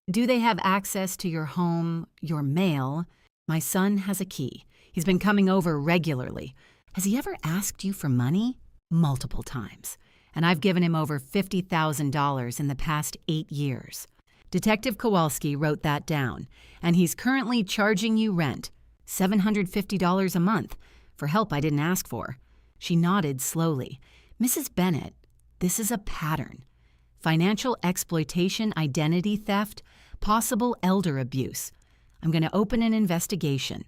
Do they have access to your home, your mail? My son has a key. He's been coming over regularly. Has he ever asked you for money? Multiple times. And I've given him over $50,000 in the past 8 years. Detective Kowalski wrote that down, and he's currently charging you rent, $750 a month, for help I didn't ask for. She nodded slowly. Mrs. Bennett, this is a pattern. Financial exploitation, identity theft, possible elder abuse. I'm going to open an investigation.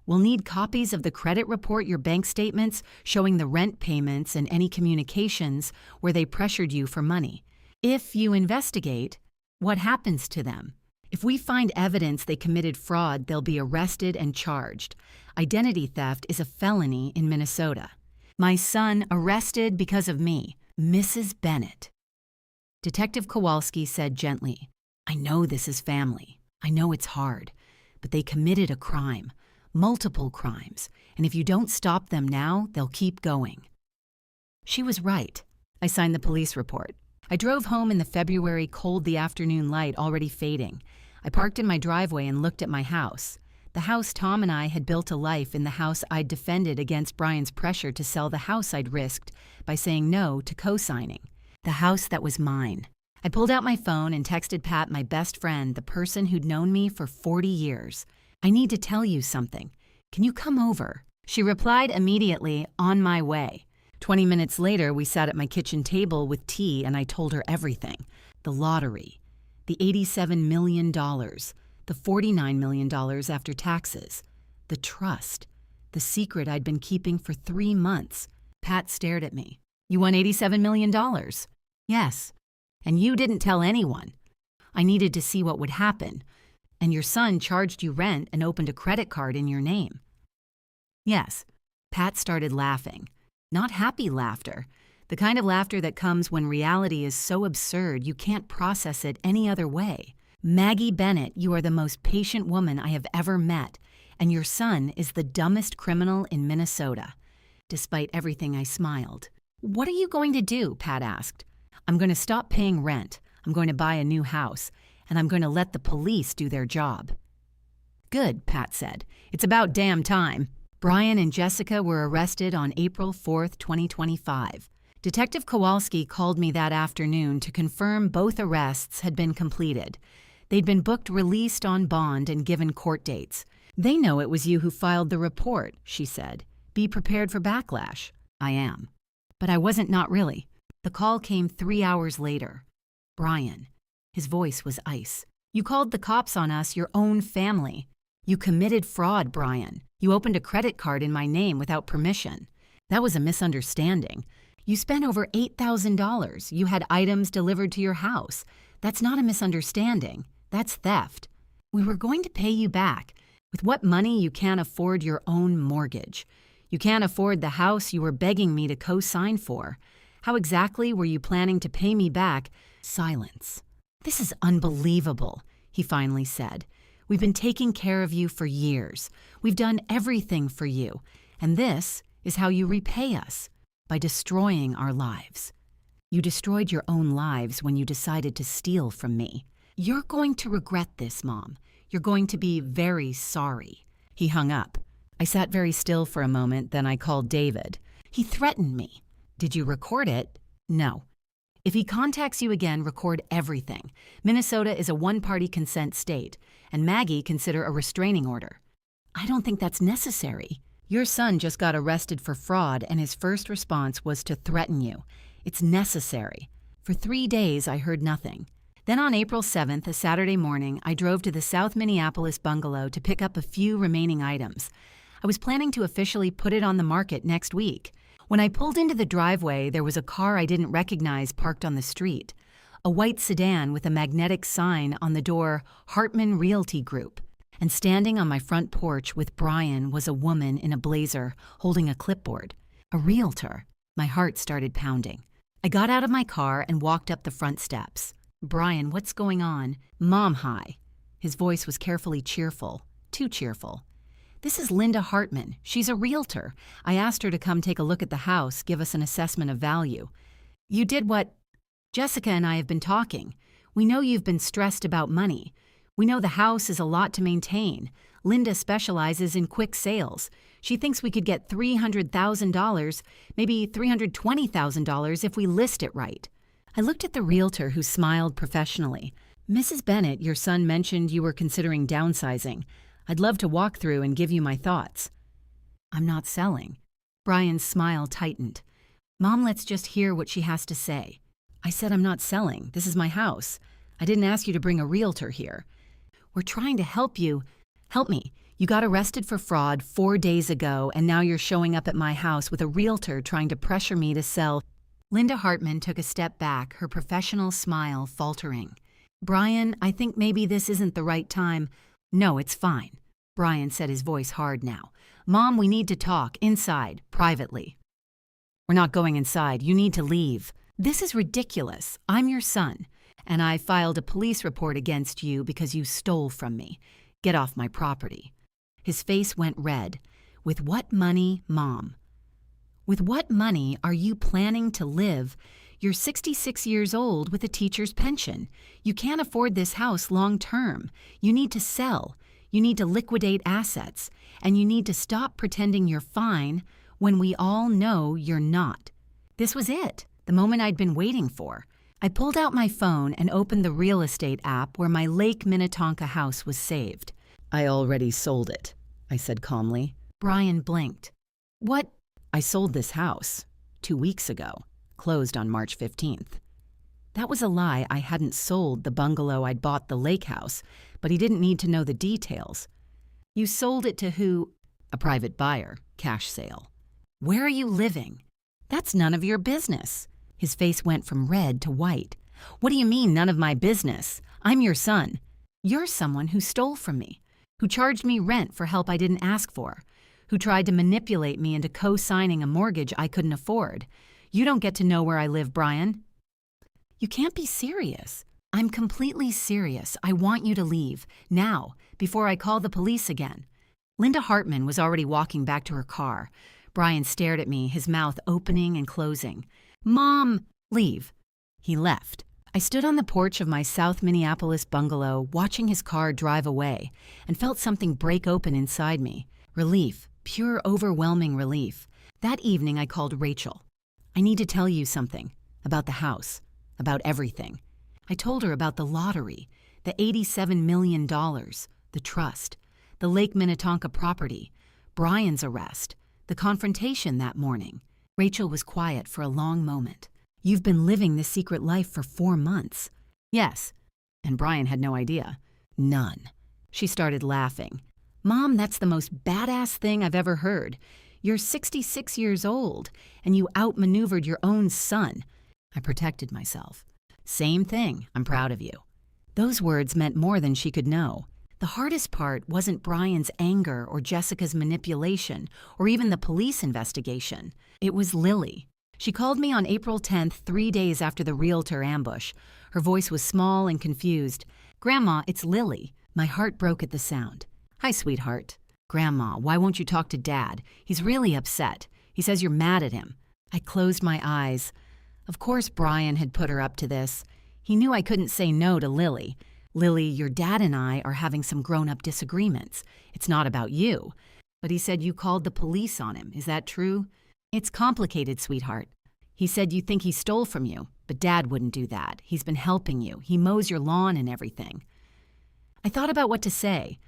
We'll need copies of the credit report, your bank statements, showing the rent payments and any communications where they pressured you for money. If you investigate, what happens to them? If we find evidence they committed fraud, they'll be arrested and charged. Identity theft is a felony in Minnesota. My son arrested because of me, Mrs. Bennett. Detective Kowalski said gently, I know this is family. I know it's hard, but they committed a crime. Multiple crimes, and if you don't stop them now, they'll keep going. She was right. I signed the police report. I drove home in the February cold, the afternoon light already fading. I parked in my driveway and looked at my house. The house Tom and I had built a life in, the house I'd defended against Brian's pressure to sell, the house I'd risked by saying no to co-signing. The house that was mine. I pulled out my phone and texted Pat, my best friend, the person who'd known me for 40 years. I need to tell you something. Can you come over? She replied immediately, on my way. 20 minutes later, we sat at my kitchen table with tea and I told her everything. The lottery, the $87 million, the $49 million after taxes, the trust, the secret I'd been keeping for 3 months. Pat stared at me. You won $87 million? Yes. And you didn't tell anyone. I needed to see what would happen. And your son charged you rent and opened a credit card in your name. Yes. Pat started laughing. Not happy laughter. The kind of laughter that comes when reality is so absurd you can't process it any other way. Maggie Bennett, you are the most patient woman I have ever met, and your son is the dumbest criminal in Minnesota. Despite everything, I smiled. What are you going to do? Pat asked. I'm going to stop paying rent. I'm going to buy a new house. And I'm going to let the police do their job. Good, Pat said. It's about damn time. Brian and Jessica were arrested on April 4th, 2025. Detective Kowalski called me that afternoon to confirm both arrests had been completed. They'd been booked, released on bond, and given court dates. They know it was you who filed the report, she said. Be prepared for backlash. I am. But I wasn't, not really. The call came 3 hours later. Brian. His voice was ice. You called the cops on us, your own family. You committed fraud, Brian. You opened a credit card in my name without permission. That was a misunderstanding. You spent over $8,000. You had items delivered to your house. That's not a misunderstanding. That's theft. We were going to pay you back. With what money you can't afford your own mortgage. You can't afford the house you were begging me to co-sign for. How exactly were you planning to pay me back? Silence. This is unbelievable, he finally said. We've been taking care of you for years. We've done everything for you. And this is how you repay us, by destroying our lives. You destroyed your own lives when you decided to steal from me. You're going to regret this, Mom. You're going to be very sorry. He hung up. I sat very still for a moment, then I called David. He threatened me. Did you record it? No. If he contacts you again, record everything. Minnesota is a one-party consent state, and Maggie consider a restraining order. I don't think that's necessary. Your son just got arrested for fraud, and his first response was to threaten you. It's necessary. For 3 days, I heard nothing. Then on April 7th, a Saturday morning, I drove to the South Minneapolis bungalow to pick up a few remaining items. I was planning to officially put it on the market next week. When I pulled into the driveway, there was a car I didn't recognize parked on the street. A white sedan with a magnetic sign on the door, Hartman Realty Group. And standing on my front porch with Brian was a woman in a blazer holding a clipboard. A realtor. My heart started pounding. I got out of my car and walked up the front steps. Brian, what's going on? Mom, hi. His voice was carefully cheerful. Too cheerful. This is Linda Hartman. She's a realtor. I asked her to come take a look at the house, give us an assessment of value. You did what? Jessica and I have been talking. We know you've been stressed about money. We know the house is a lot to maintain. Linda specializes in quick sales. She thinks we could get $300,000, maybe $320,000 if we list it right. I looked at the realtor who smiled professionally. Mrs. Bennett, your son mentioned you were considering downsizing. I'd love to walk through and give you my thoughts. I'm not selling. Brian's smile tightened. Mom, let's just hear what she has to say. I said I'm not selling. This is my house. I didn't ask you to bring a realtor here. We're trying to help you. Help me. You got arrested for fraud 4 days ago, and now you're showing up at my house with a realtor trying to pressure me to sell. Linda Hartman took a step back, her professional smile faltering. Brian, I think maybe this isn't the right time. No, it's fine. Brian said, his voice hard now. Mom, we need to talk, inside, privately. We're not going inside. You need to leave. This is ridiculous. I'm your son, and I filed a police report against you because you stole from me. Get off my property. His face went red. With what money, Mom? With what money are you planning to live? You're 66 years old with a teacher's pension. You can't afford this house long term. You need to sell. You need to liquidate assets. And you need to stop pretending you're fine when we all know you're not. This was it, the moment I'd been waiting for. I pulled out my phone and opened the real estate app where my Lake Minnetonka house was saved. I already sold it, I said calmly. Brian blinked. What? I sold this house 2 weeks ago, closed on March 15th. That was a lie. I hadn't sold the bungalow I'd bought the lake house, but he didn't need to know the details. You sold it to who? A private buyer, cash sale. Where are you living? That's none of your business. His face went from red to white. What do you mean, none of my business? I'm your son. You're someone who stole from me, who charged me rent for help I didn't ask for, who tried to manipulate me into co-signing a mortgage I couldn't afford. You don't get to know where I live, Brian. You can't be serious. I'm completely serious. I want you to leave, now, before I call the police again. Linda Hartman was already walking back to her car. Brian stared at me, his mouth opening and closing. Mom, leave. He left. I stood on the porch of my South Minneapolis bungalow, watching his car drive away, and felt something break open inside me. Relief, pure overwhelming relief. That evening I called Rachel. I need to tell you something. About the house. About everything. I told her about the lottery, the $87 million, the trust, the Lake Minnetonka property, Brian's arrest, the confrontation that morning. Rachel was quiet for a long moment. You've been living this secret life for 4 months. Yes. And Brian had no idea. None. She started laughing. Mom, that's the most badass thing I've ever heard. You're 66 years old, and you outmaneuvered your own son. I protected myself. Same thing. I'm proud of you. Those words meant more than she could know. The hardest part wasn't Brian's anger or Jessica's manipulation or even the police investigation. It was Lily. She called me on April 10th, 3 days after the realtor ambush. Her voice was small and confused. Grandma, it's Lily. My heart broke at the sound. Hi, sweetheart. Grandma, why won't you talk to Dad? He's really upset. He says you're mad at him. I closed my eyes. Of course Brian had put her up to this. He knew I couldn't say no to Lily. Lily, your dad and I are having some grown-up disagreements. It's not about you. But he said you called the police on him. Is that true? It's complicated, sweetheart. He said you think he stole from you, but Dad wouldn't do that. He's been helping you. He mows your lawn and everything. I thought about what to say.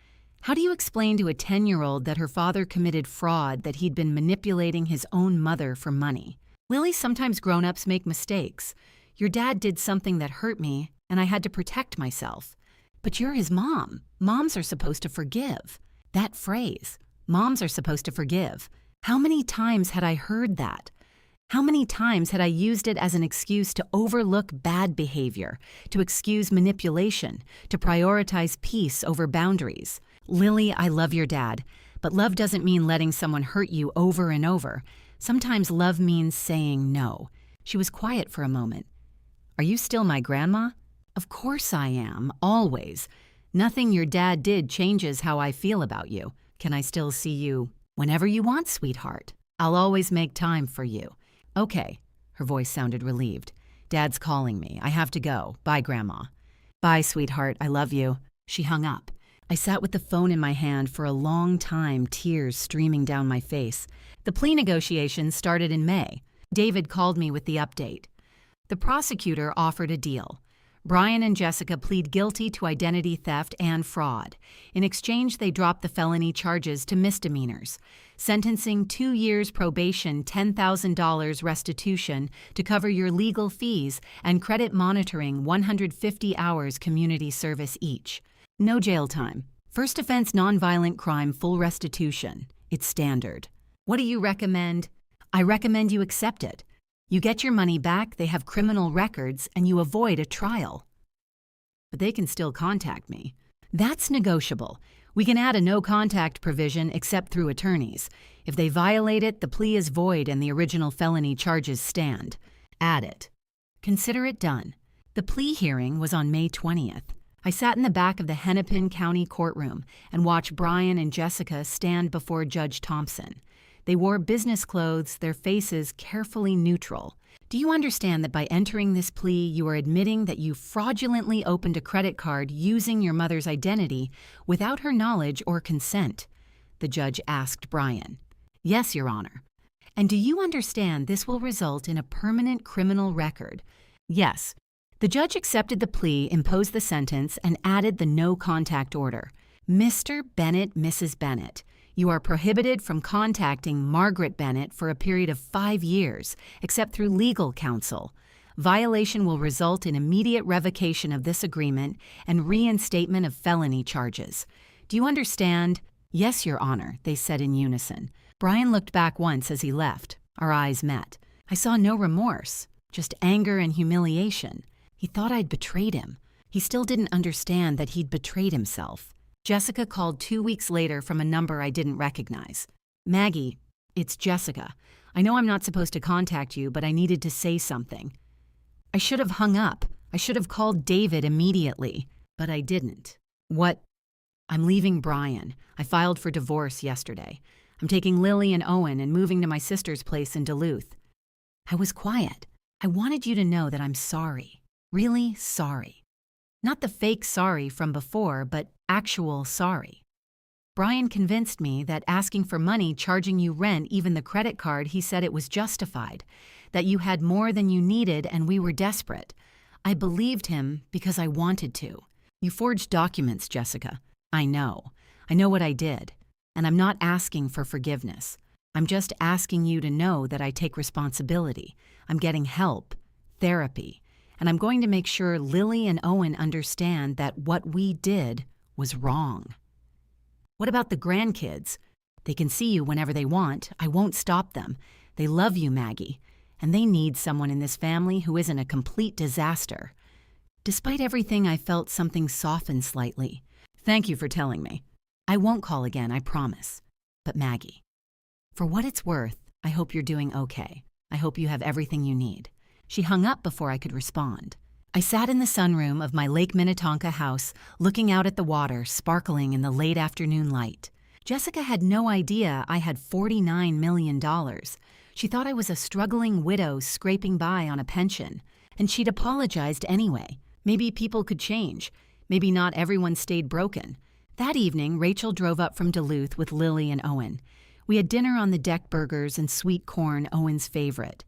How do you explain to a 10-year-old that her father committed fraud, that he'd been manipulating his own mother for money? Lily, sometimes grown-ups make mistakes. Your dad did something that hurt me, and I had to protect myself. But you're his mom. Moms are supposed to forgive. That phrase, moms are supposed to forgive. How many times had I heard that? How many times had I used it as an excuse to overlook bad behavior, to excuse manipulation, to prioritize peace over boundaries? Lily, I love your dad, but love doesn't mean letting someone hurt you over and over. Sometimes love means saying no. She was quiet for a moment. Are you still my grandma? Of course I am, always. Nothing your dad did changes how I feel about you. Can I still see you whenever you want, sweetheart? I'll always make time for you. Okay, her voice sounded relieved. Dad's calling me. I have to go. Bye, Grandma. Bye, sweetheart. I love you. She hung up. I sat with the phone in my hand for a long time, tears streaming down my face. The plea negotiations started in May. David called me with the update. The prosecutor offered a deal. Brian and Jessica plead guilty to identity theft and fraud. In exchange, they dropped the felony charges to misdemeanors, sentencing 2 years probation, $10,000 restitution to cover your legal fees, and credit monitoring 150 hours community service each. No jail time. First offense nonviolent crime full restitution. It's standard. What do you recommend? I recommend you accept it. You get your money back, they have criminal records, and you avoid a trial. But they can still contact me. That's negotiable. We can add a no-contact provision except through attorneys. If they violate it, the plea is void and the original felony charges stand. Add it. Consider it done. The plea hearing was on May 20th. I sat in the back of the Hennepin County courtroom and watched Brian and Jessica stand before Judge Thompson. They wore business clothes, their faces carefully neutral. Do you understand that by entering this plea, you are admitting that you fraudulently opened a credit card using your mother's identity without her knowledge or consent? The judge asked Brian. Yes, Your Honor. And do you understand this will result in a permanent criminal record? Yes. The judge accepted the plea, imposed the sentence, and added the no-contact order. Mr. Bennett, Mrs. Bennett, you are prohibited from contacting Margaret Bennett for a period of 5 years, except through legal counsel. Violation will result in immediate revocation of this agreement and reinstatement of felony charges. Do you understand? Yes, Your Honor, they said in unison. Brian looked back once as he left. Our eyes met. I saw no remorse, just anger and humiliation. He thought I'd betrayed him. He still didn't understand that he'd betrayed himself. Jessica called 2 weeks later from a number I didn't recognize. Maggie, it's Jessica. I know I'm not supposed to contact you, but I needed to say something. I should have hung up. I should have called David immediately, but I didn't. What? I'm leaving Brian. I filed for divorce yesterday. I'm taking Lily and Owen and moving to my sister's place in Duluth. I was quiet. I wanted you to know that I'm sorry. Really sorry. Not the fake sorry from before, but actual sorry. Brian convinced me that asking for money, charging you rent, even the credit card, he said it was justified, that you had more than you needed and we were desperate. I believed him because I wanted to. You forged documents, Jessica. I know. I know what I did. And I'm not asking for forgiveness. I'm just asking you to know that I take responsibility. I'm getting help, therapy. And I'm going to make sure Lily and Owen understand that what we did was wrong. What about the grandkids? They can see you whenever they want. I won't stop them. They love you, Maggie. And they need someone in this family who isn't a complete disaster. Despite everything, I felt something soften slightly. Thank you for telling me. I won't call again, I promise. But Maggie, for what it's worth, I hope you're doing okay. I hope you have everything you need. She hung up before I could respond. I sat in the sunroom of my Lake Minnetonka house, looking out at the water sparkling in the late afternoon light. Jessica had no idea I had $49 million. She thought I was a struggling widow scraping by on a pension, and she'd apologized anyway. Maybe people could change. Maybe not everyone stayed broken. That evening, Rachel drove up from Duluth with Lily and Owen. We had dinner on the deck burgers and sweet corn, Owen's favorite.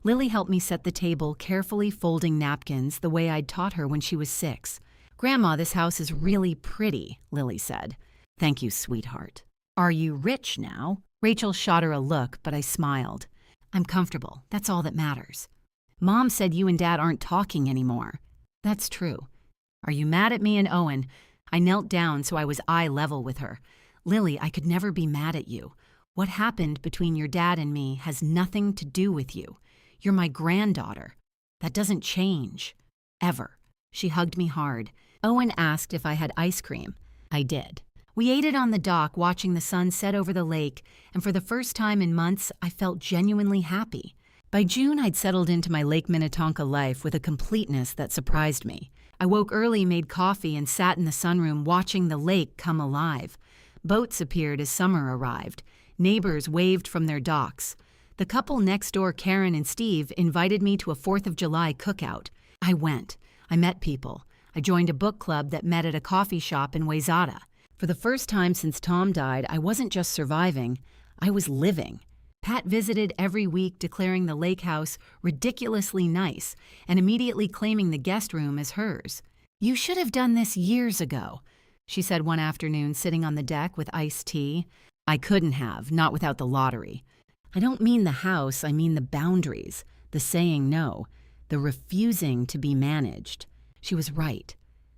Lily helped me set the table, carefully folding napkins the way I'd taught her when she was 6. Grandma, this house is really pretty, Lily said. Thank you, sweetheart. Are you rich now? Rachel shot her a look, but I smiled. I'm comfortable. That's all that matters. Mom said you and Dad aren't talking anymore. That's true. Are you mad at me and Owen? I knelt down so I was eye level with her. Lily, I could never be mad at you. What happened between your dad and me has nothing to do with you. You're my granddaughter. That doesn't change. Ever. She hugged me hard. Owen asked if I had ice cream. I did. We ate it on the dock, watching the sun set over the lake, and for the first time in months, I felt genuinely happy. By June, I'd settled into my Lake Minnetonka life with a completeness that surprised me. I woke early, made coffee, and sat in the sunroom watching the lake come alive. Boats appeared as summer arrived. Neighbors waved from their docks. The couple next door, Karen and Steve, invited me to a 4th of July cookout. I went. I met people. I joined a book club that met at a coffee shop in Wayzata. For the first time since Tom died, I wasn't just surviving, I was living. Pat visited every week, declaring the lake house ridiculously nice and immediately claiming the guest room as hers. "You should have done this years ago," she said one afternoon sitting on the deck with iced tea. I couldn't have, not without the lottery. I don't mean the house, I mean the boundaries, the saying no, the refusing to be managed. She was right.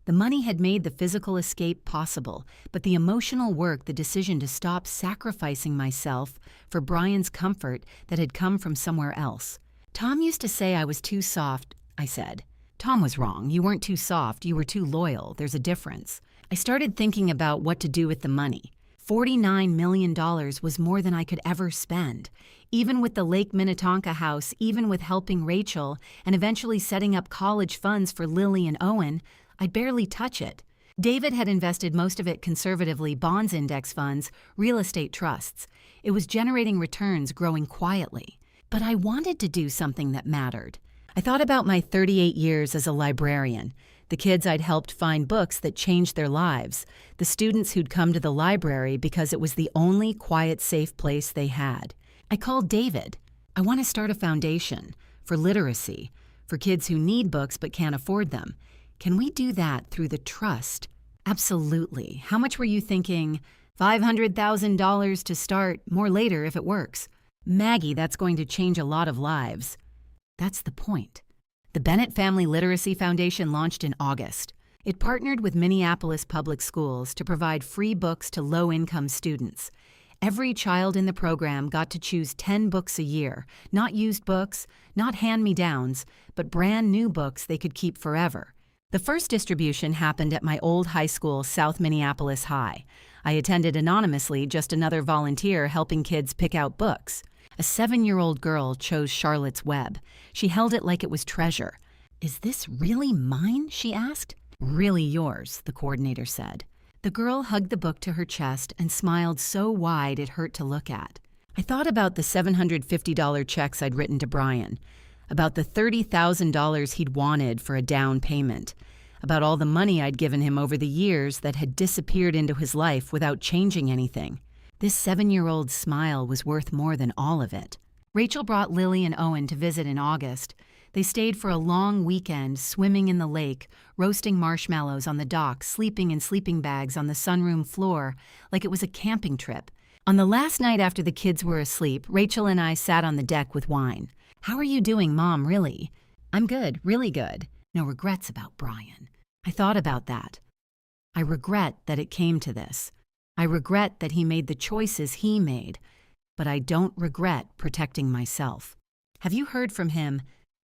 The money had made the physical escape possible, but the emotional work, the decision to stop sacrificing myself for Brian's comfort that had come from somewhere else. "Tom used to say I was too soft," I said. "Tom was wrong. You weren't too soft. You were too loyal. There's a difference." I started thinking about what to do with the money. $49 million was more than I could ever spend. Even with the Lake Minnetonka house, even with helping Rachel and eventually setting up college funds for Lily and Owen, I'd barely touch it. David had invested most of it conservatively, bonds, index funds, real estate trusts. It was generating returns, growing quietly. But I wanted to do something that mattered. I thought about my 38 years as a librarian, the kids I'd helped find books that changed their lives, the students who'd come to the library because it was the only quiet, safe place they had. I called David. I want to start a foundation for literacy, for kids who need books but can't afford them. Can we do that through the trust? Absolutely. How much were you thinking? $500,000 to start, more later if it works. Maggie, that's going to change a lot of lives. That's the point. The Bennett Family Literacy Foundation launched in August. It partnered with Minneapolis Public Schools to provide free books to low-income students. Every child in the program got to choose 10 books a year, not used books, not hand-me-downs, but brand new books they could keep forever. The first distribution happened at my old high school, South Minneapolis High. I attended anonymously, just another volunteer helping kids pick out books. A 7-year-old girl chose Charlotte's Web. She held it like it was treasure. "Is this really mine?" she asked. "Really yours," the coordinator said. The girl hugged the book to her chest and smiled so wide it hurt to look at. I thought about the $750 checks I'd written to Brian, about the $30,000 he'd wanted for a down payment, about all the money I'd given him over the years that had disappeared into his life without changing anything. This 7-year-old's smile was worth more than all of it. Rachel brought Lily and Owen to visit in August. They stayed for a long weekend, swimming in the lake, roasting marshmallows on the dock, sleeping in sleeping bags on the sunroom floor, like it was a camping trip. On the last night after the kids were asleep, Rachel and I sat on the deck with wine. "How are you doing, Mom, really?" "I'm good, really good. No regrets about Brian." I thought about that. I regret that it came to this. I regret that he made the choices he made, but I don't regret protecting myself. "Have you heard from him?"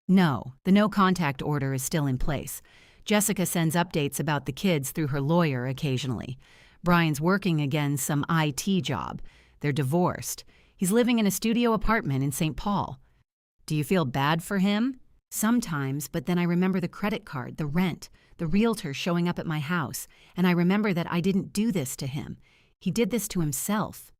"No, the no contact order is still in place. Jessica sends updates about the kids through her lawyer occasionally. Brian's working again some IT job. They're divorced. He's living in a studio apartment in St. Paul." "Do you feel bad for him?" "Sometimes, but then I remember the credit card, the rent, the realtor showing up at my house, and I remember that I didn't do this to him. He did this to himself."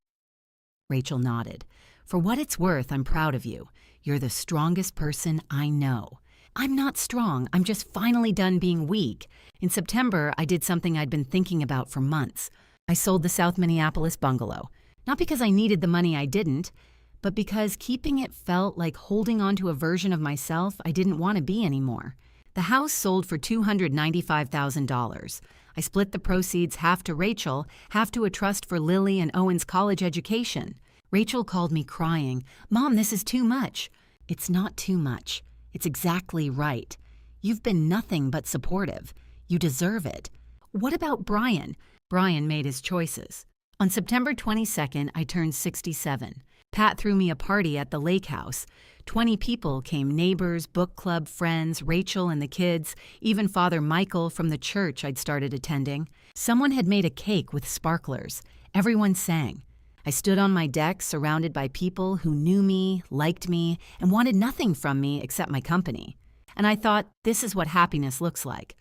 Rachel nodded. "For what it's worth, I'm proud of you. You're the strongest person I know." "I'm not strong. I'm just finally done being weak. In September, I did something I'd been thinking about for months. I sold the South Minneapolis bungalow. Not because I needed the money, I didn't, but because keeping it felt like holding on to a version of myself I didn't want to be anymore. The house sold for $295,000. I split the proceeds half to Rachel, half to a trust for Lily and Owen's college education. Rachel called me crying, "Mom, this is too much." "It's not too much. It's exactly right. You've been nothing but supportive. You deserve it." "What about Brian?" "Brian made his choices." On September 22nd, I turned 67. Pat threw me a party at the lake house. 20 people came, neighbors, book club friends, Rachel and the kids, even Father Michael from the church I'd started attending. Someone had made a cake with sparklers. Everyone sang. I stood on my deck surrounded by people who knew me, liked me, and wanted nothing from me except my company. And I thought, this is what happiness looks like.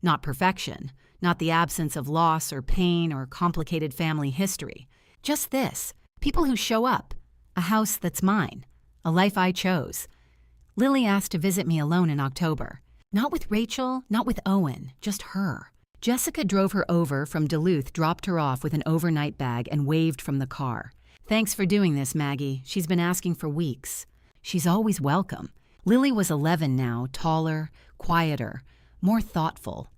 Not perfection, not the absence of loss or pain or complicated family history. Just this, people who show up, a house that's mine, a life I chose. Lily asked to visit me alone in October. Not with Rachel, not with Owen, just her. Jessica drove her over from Duluth, dropped her off with an overnight bag, and waved from the car. Thanks for doing this, Maggie. She's been asking for weeks. She's always welcome. Lily was 11 now, taller, quieter, more thoughtful.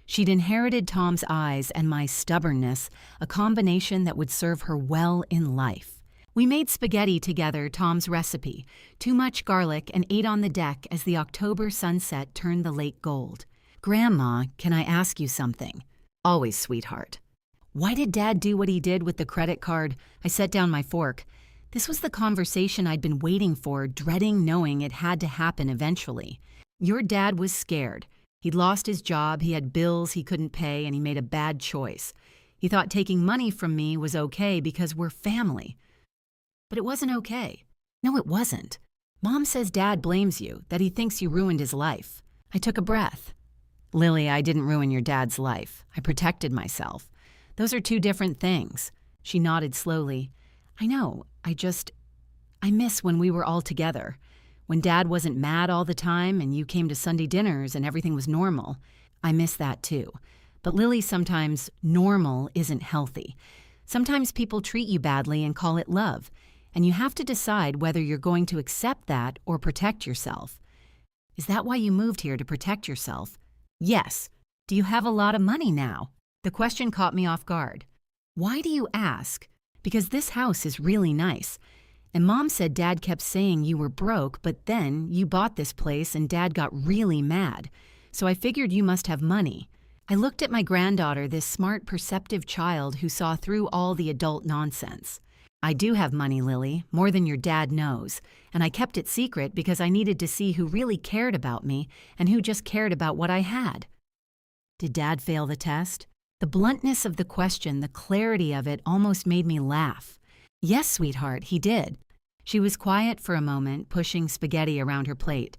She'd inherited Tom's eyes and my stubbornness, a combination that would serve her well in life. We made spaghetti together, Tom's recipe, too much garlic, and ate on the deck as the October sunset turned the lake gold. Grandma, can I ask you something? Always, sweetheart. Why did Dad do what he did with the credit card? I set down my fork. This was the conversation I'd been waiting for, dreading knowing it had to happen eventually. Your dad was scared. He'd lost his job, he had bills he couldn't pay, and he made a bad choice. He thought taking money from me was okay because we're family. But it wasn't okay. No, it wasn't. Mom says Dad blames you, that he thinks you ruined his life. I took a breath. Lily, I didn't ruin your dad's life. I protected myself. Those are two different things. She nodded slowly. I know, I miss when we were all together. When Dad wasn't mad all the time and you came to Sunday dinners and everything was normal. I miss that too. But Lily, sometimes normal isn't healthy. Sometimes people treat you badly and call it love, and you have to decide whether you're going to accept that or protect yourself. Is that why you moved here, to protect yourself? Yes. Do you have a lot of money now? The question caught me off guard. Why do you ask? Because this house is really nice. And Mom said Dad kept saying you were broke, but then you bought this place and Dad got really mad. So I figured you must have money. I looked at my granddaughter, this smart, perceptive child who saw through all the adult nonsense. I do have money, Lily, more than your dad knows, and I kept it secret because I needed to see who really cared about me and who just cared about what I had. Did Dad fail the test? The bluntness of the question, the clarity of it, almost made me laugh. Yes, sweetheart, he did. She was quiet for a moment, pushing spaghetti around her plate.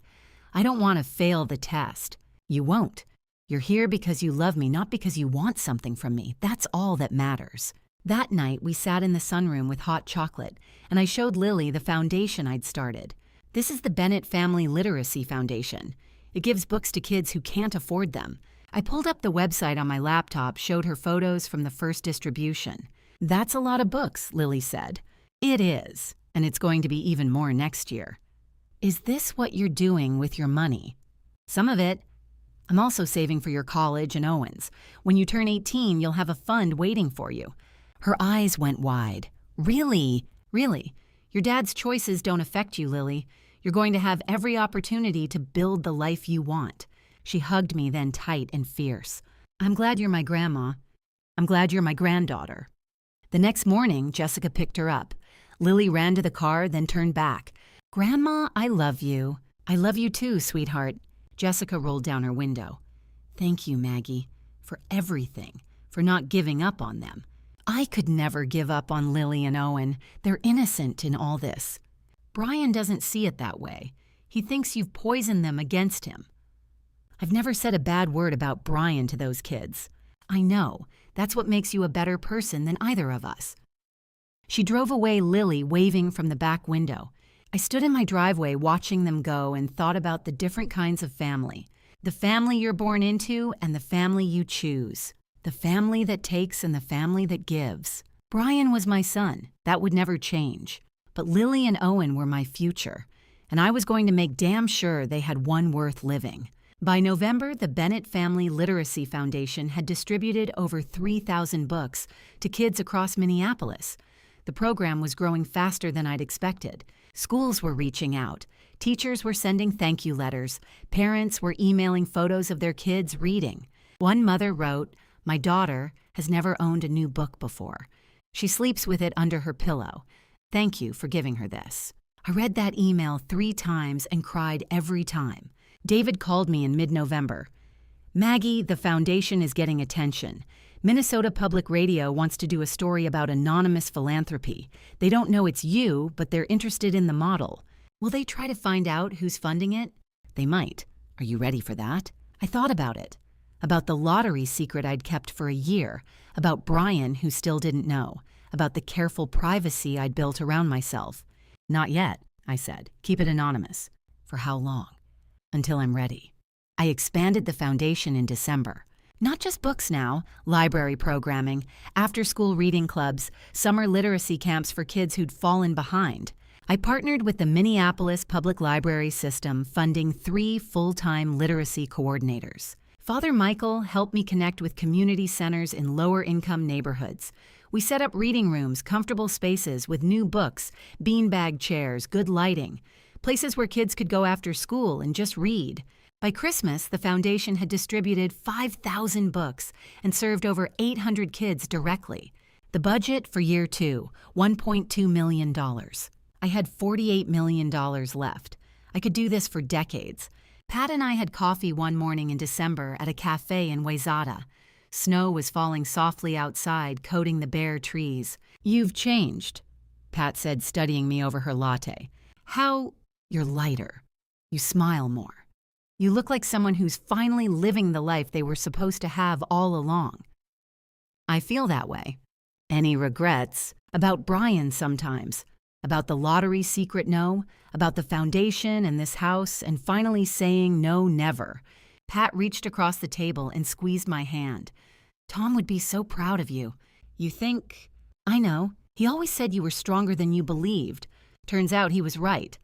I don't want to fail the test. You won't. You're here because you love me, not because you want something from me. That's all that matters. That night, we sat in the sunroom with hot chocolate, and I showed Lily the foundation I'd started. This is the Bennett Family Literacy Foundation. It gives books to kids who can't afford them. I pulled up the website on my laptop, showed her photos from the first distribution. That's a lot of books, Lily said. It is, and it's going to be even more next year. Is this what you're doing with your money? Some of it. I'm also saving for your college and Owen's. When you turn 18, you'll have a fund waiting for you. Her eyes went wide. Really? Really? Your dad's choices don't affect you, Lily. You're going to have every opportunity to build the life you want. She hugged me then tight and fierce. I'm glad you're my grandma. I'm glad you're my granddaughter. The next morning, Jessica picked her up. Lily ran to the car, then turned back. Grandma, I love you. I love you too, sweetheart. Jessica rolled down her window. Thank you, Maggie, for everything, for not giving up on them. I could never give up on Lily and Owen. They're innocent in all this. Brian doesn't see it that way. He thinks you've poisoned them against him. I've never said a bad word about Brian to those kids. I know. That's what makes you a better person than either of us. She drove away, Lily waving from the back window. I stood in my driveway watching them go and thought about the different kinds of family. The family you're born into and the family you choose. The family that takes and the family that gives. Brian was my son. That would never change. But Lily and Owen were my future. And I was going to make damn sure they had one worth living. By November, the Bennett Family Literacy Foundation had distributed over 3,000 books to kids across Minneapolis. The program was growing faster than I'd expected. Schools were reaching out. Teachers were sending thank you letters. Parents were emailing photos of their kids reading. One mother wrote, "My daughter has never owned a new book before. She sleeps with it under her pillow. Thank you for giving her this." I read that email 3 times and cried every time. David called me in mid-November. Maggie, the foundation is getting attention. Minnesota Public Radio wants to do a story about anonymous philanthropy. They don't know it's you, but they're interested in the model. Will they try to find out who's funding it? They might. Are you ready for that? I thought about it. About the lottery secret I'd kept for a year. About Brian, who still didn't know. About the careful privacy I'd built around myself. Not yet. I said. Keep it anonymous. For how long? Until I'm ready. I expanded the foundation in December. Not just books now, library programming, after-school reading clubs, summer literacy camps for kids who'd fallen behind. I partnered with the Minneapolis Public Library System, funding 3 full-time literacy coordinators. Father Michael helped me connect with community centers in lower-income neighborhoods. We set up reading rooms, comfortable spaces with new books, beanbag chairs, good lighting, places where kids could go after school and just read. By Christmas, the foundation had distributed 5,000 books and served over 800 kids directly. The budget for year 2, $1.2 million. I had $48 million left. I could do this for decades. Pat and I had coffee one morning in December at a cafe in Wayzata. Snow was falling softly outside, coating the bare trees. "You've changed," Pat said, studying me over her latte. "How? You're lighter. You smile more. You look like someone who's finally living the life they were supposed to have all along." "I feel that way." "Any regrets?" "About Brian sometimes. About the lottery secret no, about the foundation and this house, and finally saying no, never." Pat reached across the table and squeezed my hand. "Tom would be so proud of you." "You think?" "I know. He always said you were stronger than you believed. Turns out he was right."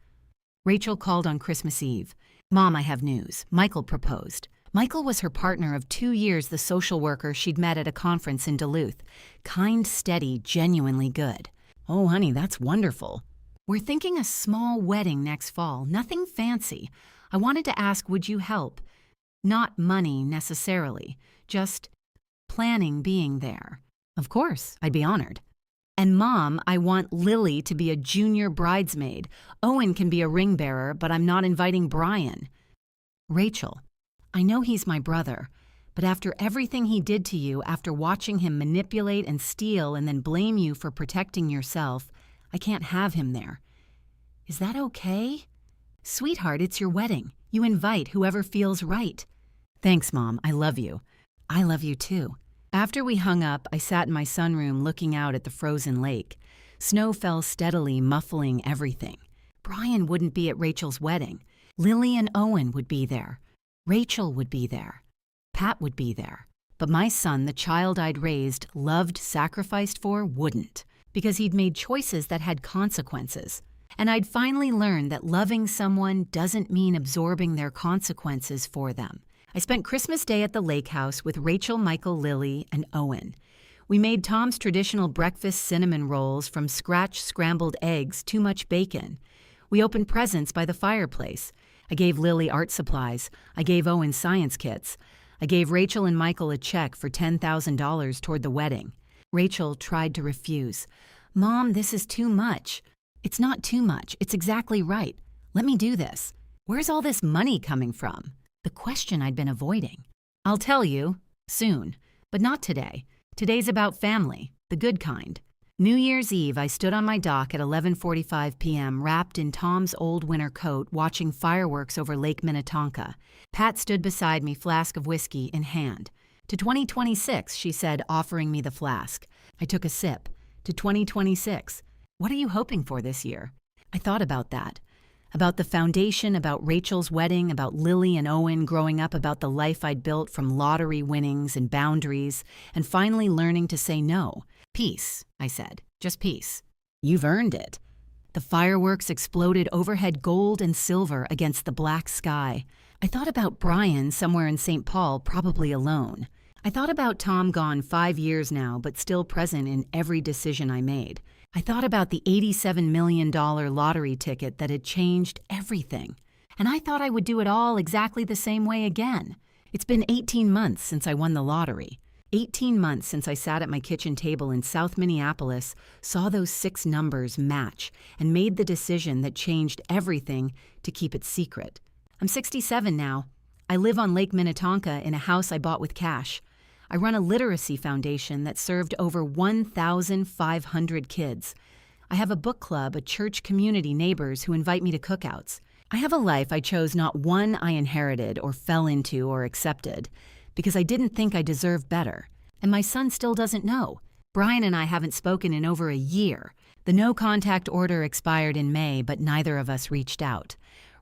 Rachel called on Christmas Eve. "Mom, I have news. Michael proposed." Michael was her partner of 2 years, the social worker she'd met at a conference in Duluth. Kind, steady, genuinely good. "Oh, honey, that's wonderful." "We're thinking a small wedding next fall, nothing fancy. I wanted to ask, would you help? Not money necessarily, just planning being there." "Of course, I'd be honored." "And Mom, I want Lily to be a junior bridesmaid. Owen can be a ring bearer, but I'm not inviting Brian." "Rachel, I know he's my brother, but after everything he did to you, after watching him manipulate and steal and then blame you for protecting yourself, I can't have him there. Is that okay?" "Sweetheart, it's your wedding. You invite whoever feels right." "Thanks, Mom. I love you." "I love you too." After we hung up, I sat in my sunroom looking out at the frozen lake. Snow fell steadily, muffling everything. Brian wouldn't be at Rachel's wedding. Lily and Owen would be there. Rachel would be there. Pat would be there. But my son, the child I'd raised, loved, sacrificed for, wouldn't, because he'd made choices that had consequences. And I'd finally learned that loving someone doesn't mean absorbing their consequences for them. I spent Christmas Day at the lake house with Rachel, Michael, Lily, and Owen. We made Tom's traditional breakfast cinnamon rolls from scratch scrambled eggs, too much bacon. We opened presents by the fireplace. I gave Lily art supplies. I gave Owen science kits. I gave Rachel and Michael a check for $10,000 toward the wedding. Rachel tried to refuse. "Mom, this is too much." "It's not too much. It's exactly right. Let me do this. Where's all this money coming from?" The question I'd been avoiding. "I'll tell you. Soon. But not today. Today's about family. The good kind." New Year's Eve, I stood on my dock at 11:45 p.m., wrapped in Tom's old winter coat, watching fireworks over Lake Minnetonka. Pat stood beside me, flask of whiskey in hand. "To 2026, she said, offering me the flask. I took a sip. "To 2026. What are you hoping for this year?" I thought about that. About the foundation, about Rachel's wedding, about Lily and Owen growing up, about the life I'd built from lottery winnings and boundaries, and finally learning to say no. "Peace," I said. "Just peace." "You've earned it." The fireworks exploded overhead, gold and silver against the black sky. I thought about Brian somewhere in St. Paul, probably alone. I thought about Tom, gone 5 years now, but still present in every decision I made. I thought about the $87 million lottery ticket that had changed everything. And I thought I would do it all exactly the same way again. It's been 18 months since I won the lottery. 18 months since I sat at my kitchen table in South Minneapolis, saw those 6 numbers match, and made the decision that changed everything to keep it secret. I'm 67 now. I live on Lake Minnetonka in a house I bought with cash. I run a literacy foundation that served over 1,500 kids. I have a book club, a church community, neighbors who invite me to cookouts. I have a life I chose, not one I inherited or fell into or accepted, because I didn't think I deserved better. And my son still doesn't know. Brian and I haven't spoken in over a year. The no-contact order expired in May, but neither of us reached out.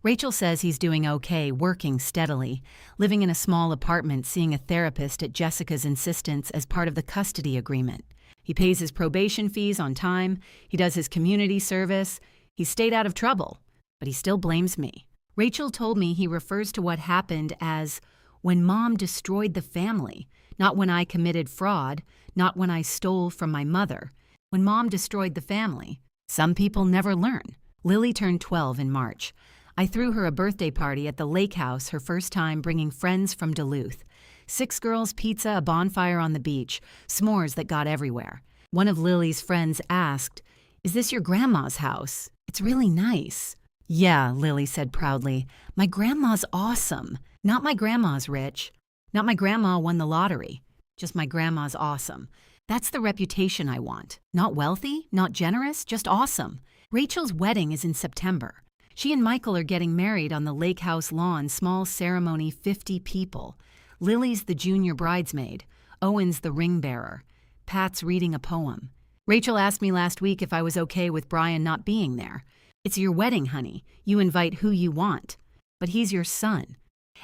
Rachel says he's doing okay, working steadily, living in a small apartment, seeing a therapist at Jessica's insistence as part of the custody agreement. He pays his probation fees on time, he does his community service, he's stayed out of trouble, but he still blames me. Rachel told me he refers to what happened as when Mom destroyed the family, not when I committed fraud, not when I stole from my mother. When Mom destroyed the family. Some people never learn. Lily turned 12 in March. I threw her a birthday party at the lake house, her first time bringing friends from Duluth. 6 girls, pizza, a bonfire on the beach, s'mores that got everywhere. One of Lily's friends asked, "Is this your grandma's house? It's really nice." "Yeah," Lily said proudly. "My grandma's awesome. Not my grandma's rich. Not my grandma won the lottery. Just my grandma's awesome. That's the reputation I want. Not wealthy, not generous, just awesome." Rachel's wedding is in September. She and Michael are getting married on the lake house lawn, small ceremony, 50 people. Lily's the junior bridesmaid. Owen's the ring bearer. Pat's reading a poem. Rachel asked me last week if I was okay with Brian not being there. "It's your wedding, honey. You invite who you want. But he's your son.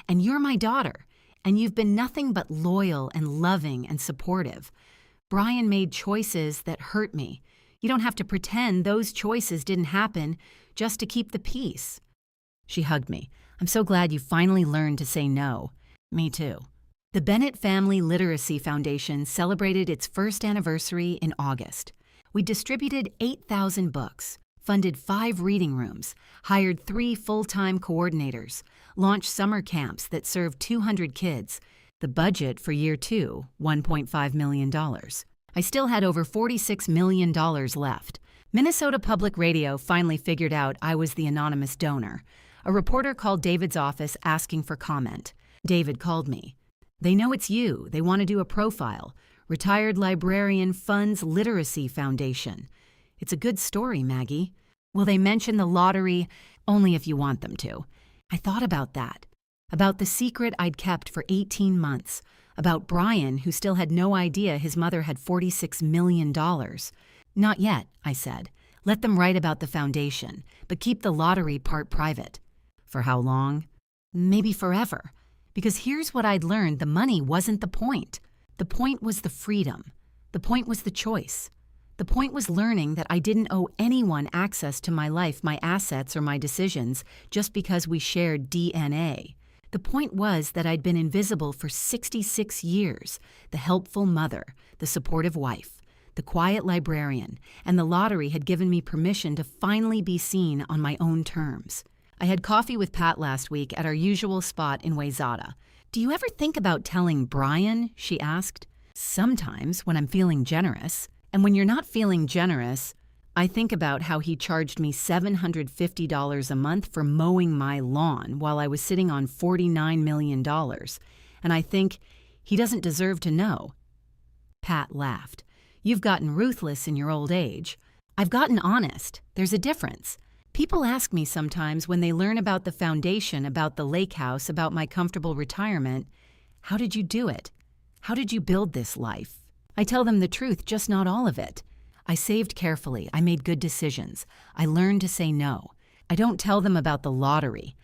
And you're my daughter. And you've been nothing but loyal and loving and supportive. Brian made choices that hurt me. You don't have to pretend those choices didn't happen just to keep the peace." She hugged me. "I'm so glad you finally learned to say no." Me too. The Bennett Family Literacy Foundation celebrated its first anniversary in August. We distributed 8,000 books, funded 5 reading rooms, hired 3 full-time coordinators, launched summer camps that served 200 kids. The budget for year 2, $1.5 million. I still had over $46 million left. Minnesota Public Radio finally figured out I was the anonymous donor. A reporter called David's office asking for comment. David called me. "They know it's you. They want to do a profile. Retired Librarian Funds Literacy Foundation." "It's a good story, Maggie." "Will they mention the lottery?" "Only if you want them to." I thought about that. About the secret I'd kept for 18 months. About Brian, who still had no idea his mother had $46 million. "Not yet," I said. "Let them write about the foundation, but keep the lottery part private." "For how long?" "Maybe forever. Because here's what I'd learned: the money wasn't the point. The point was the freedom. The point was the choice. The point was learning that I didn't owe anyone access to my life, my assets, or my decisions just because we shared DNA. The point was that I'd been invisible for 66 years, the helpful mother, the supportive wife, the quiet librarian, and the lottery had given me permission to finally be seen on my own terms. I had coffee with Pat last week at our usual spot in Wayzata. "Do you ever think about telling Brian?" she asked. "Sometimes, when I'm feeling generous. And when you're not feeling generous, I think about how he charged me $750 a month for mowing my lawn while I was sitting on $49 million. And I think, he doesn't deserve to know." Pat laughed. "You've gotten ruthless in your old age. I've gotten honest. There's a difference. People ask me sometimes when they learn about the foundation, about the lake house, about my comfortable retirement, how did you do it? How did you build this life? I tell them the truth, just not all of it. I saved carefully. I made good decisions. I learned to say no. I don't tell them about the lottery.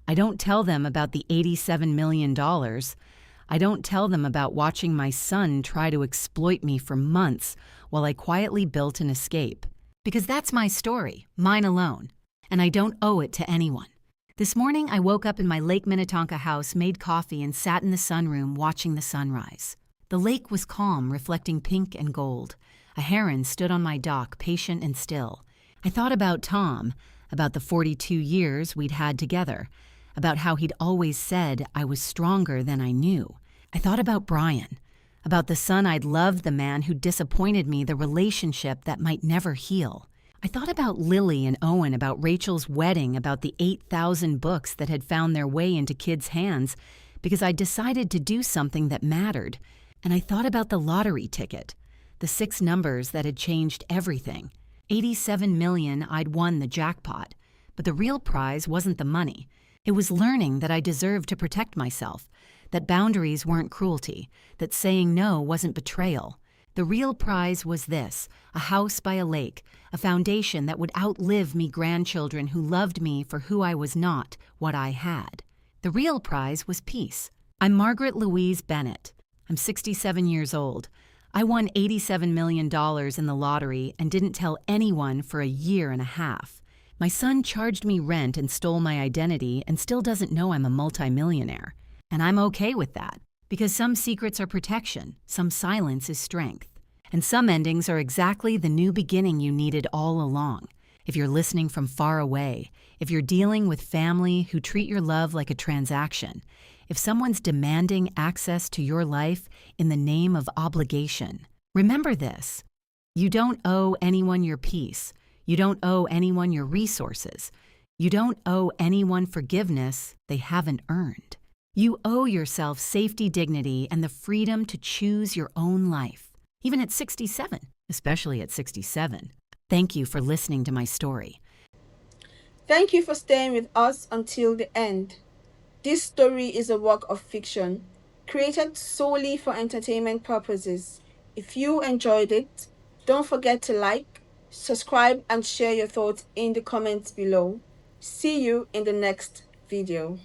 I don't tell them about the $87 million. I don't tell them about watching my son try to exploit me for months while I quietly built an escape. Because that's my story, mine alone. And I don't owe it to anyone. This morning, I woke up in my Lake Minnetonka house, made coffee, and sat in the sunroom watching the sunrise. The lake was calm, reflecting pink and gold. A heron stood on my dock, patient and still. I thought about Tom, about the 42 years we'd had together, about how he'd always said I was stronger than I knew. I thought about Brian, about the son I'd loved, the man who disappointed me, the relationship that might never heal. I thought about Lily and Owen, about Rachel's wedding, about the 8,000 books that had found their way into kids' hands because I decided to do something that mattered. And I thought about the lottery ticket, the 6 numbers that had changed everything. 87 million, I'd won the jackpot. But the real prize wasn't the money. It was learning that I deserved to protect myself, that boundaries weren't cruelty, that saying no wasn't betrayal. The real prize was this: a house by a lake, a foundation that would outlive me grandchildren who loved me for who I was not, what I had. The real prize was peace. I'm Margaret Louise Bennett. I'm 67 years old. I won $87 million in the lottery and didn't tell anyone for a year and a half. My son charged me rent and stole my identity and still doesn't know I'm a multimillionaire. And I'm okay with that, because some secrets are protection, some silence is strength. And some endings are exactly the new beginning you needed all along. If you're listening from far away, if you're dealing with family who treat your love like a transaction, if someone's demanding access to your life in the name of obligation, remember this: you don't owe anyone your peace. You don't owe anyone your resources. You don't owe anyone forgiveness they haven't earned. You owe yourself safety, dignity, and the freedom to choose your own life, even at 67, especially at 67. Thank you for listening to my story. Thank you for staying with us until the end. This story is a work of fiction, created solely for entertainment purposes. If you enjoyed it, don't forget to like, subscribe, and share your thoughts in the comments below. See you in the next video.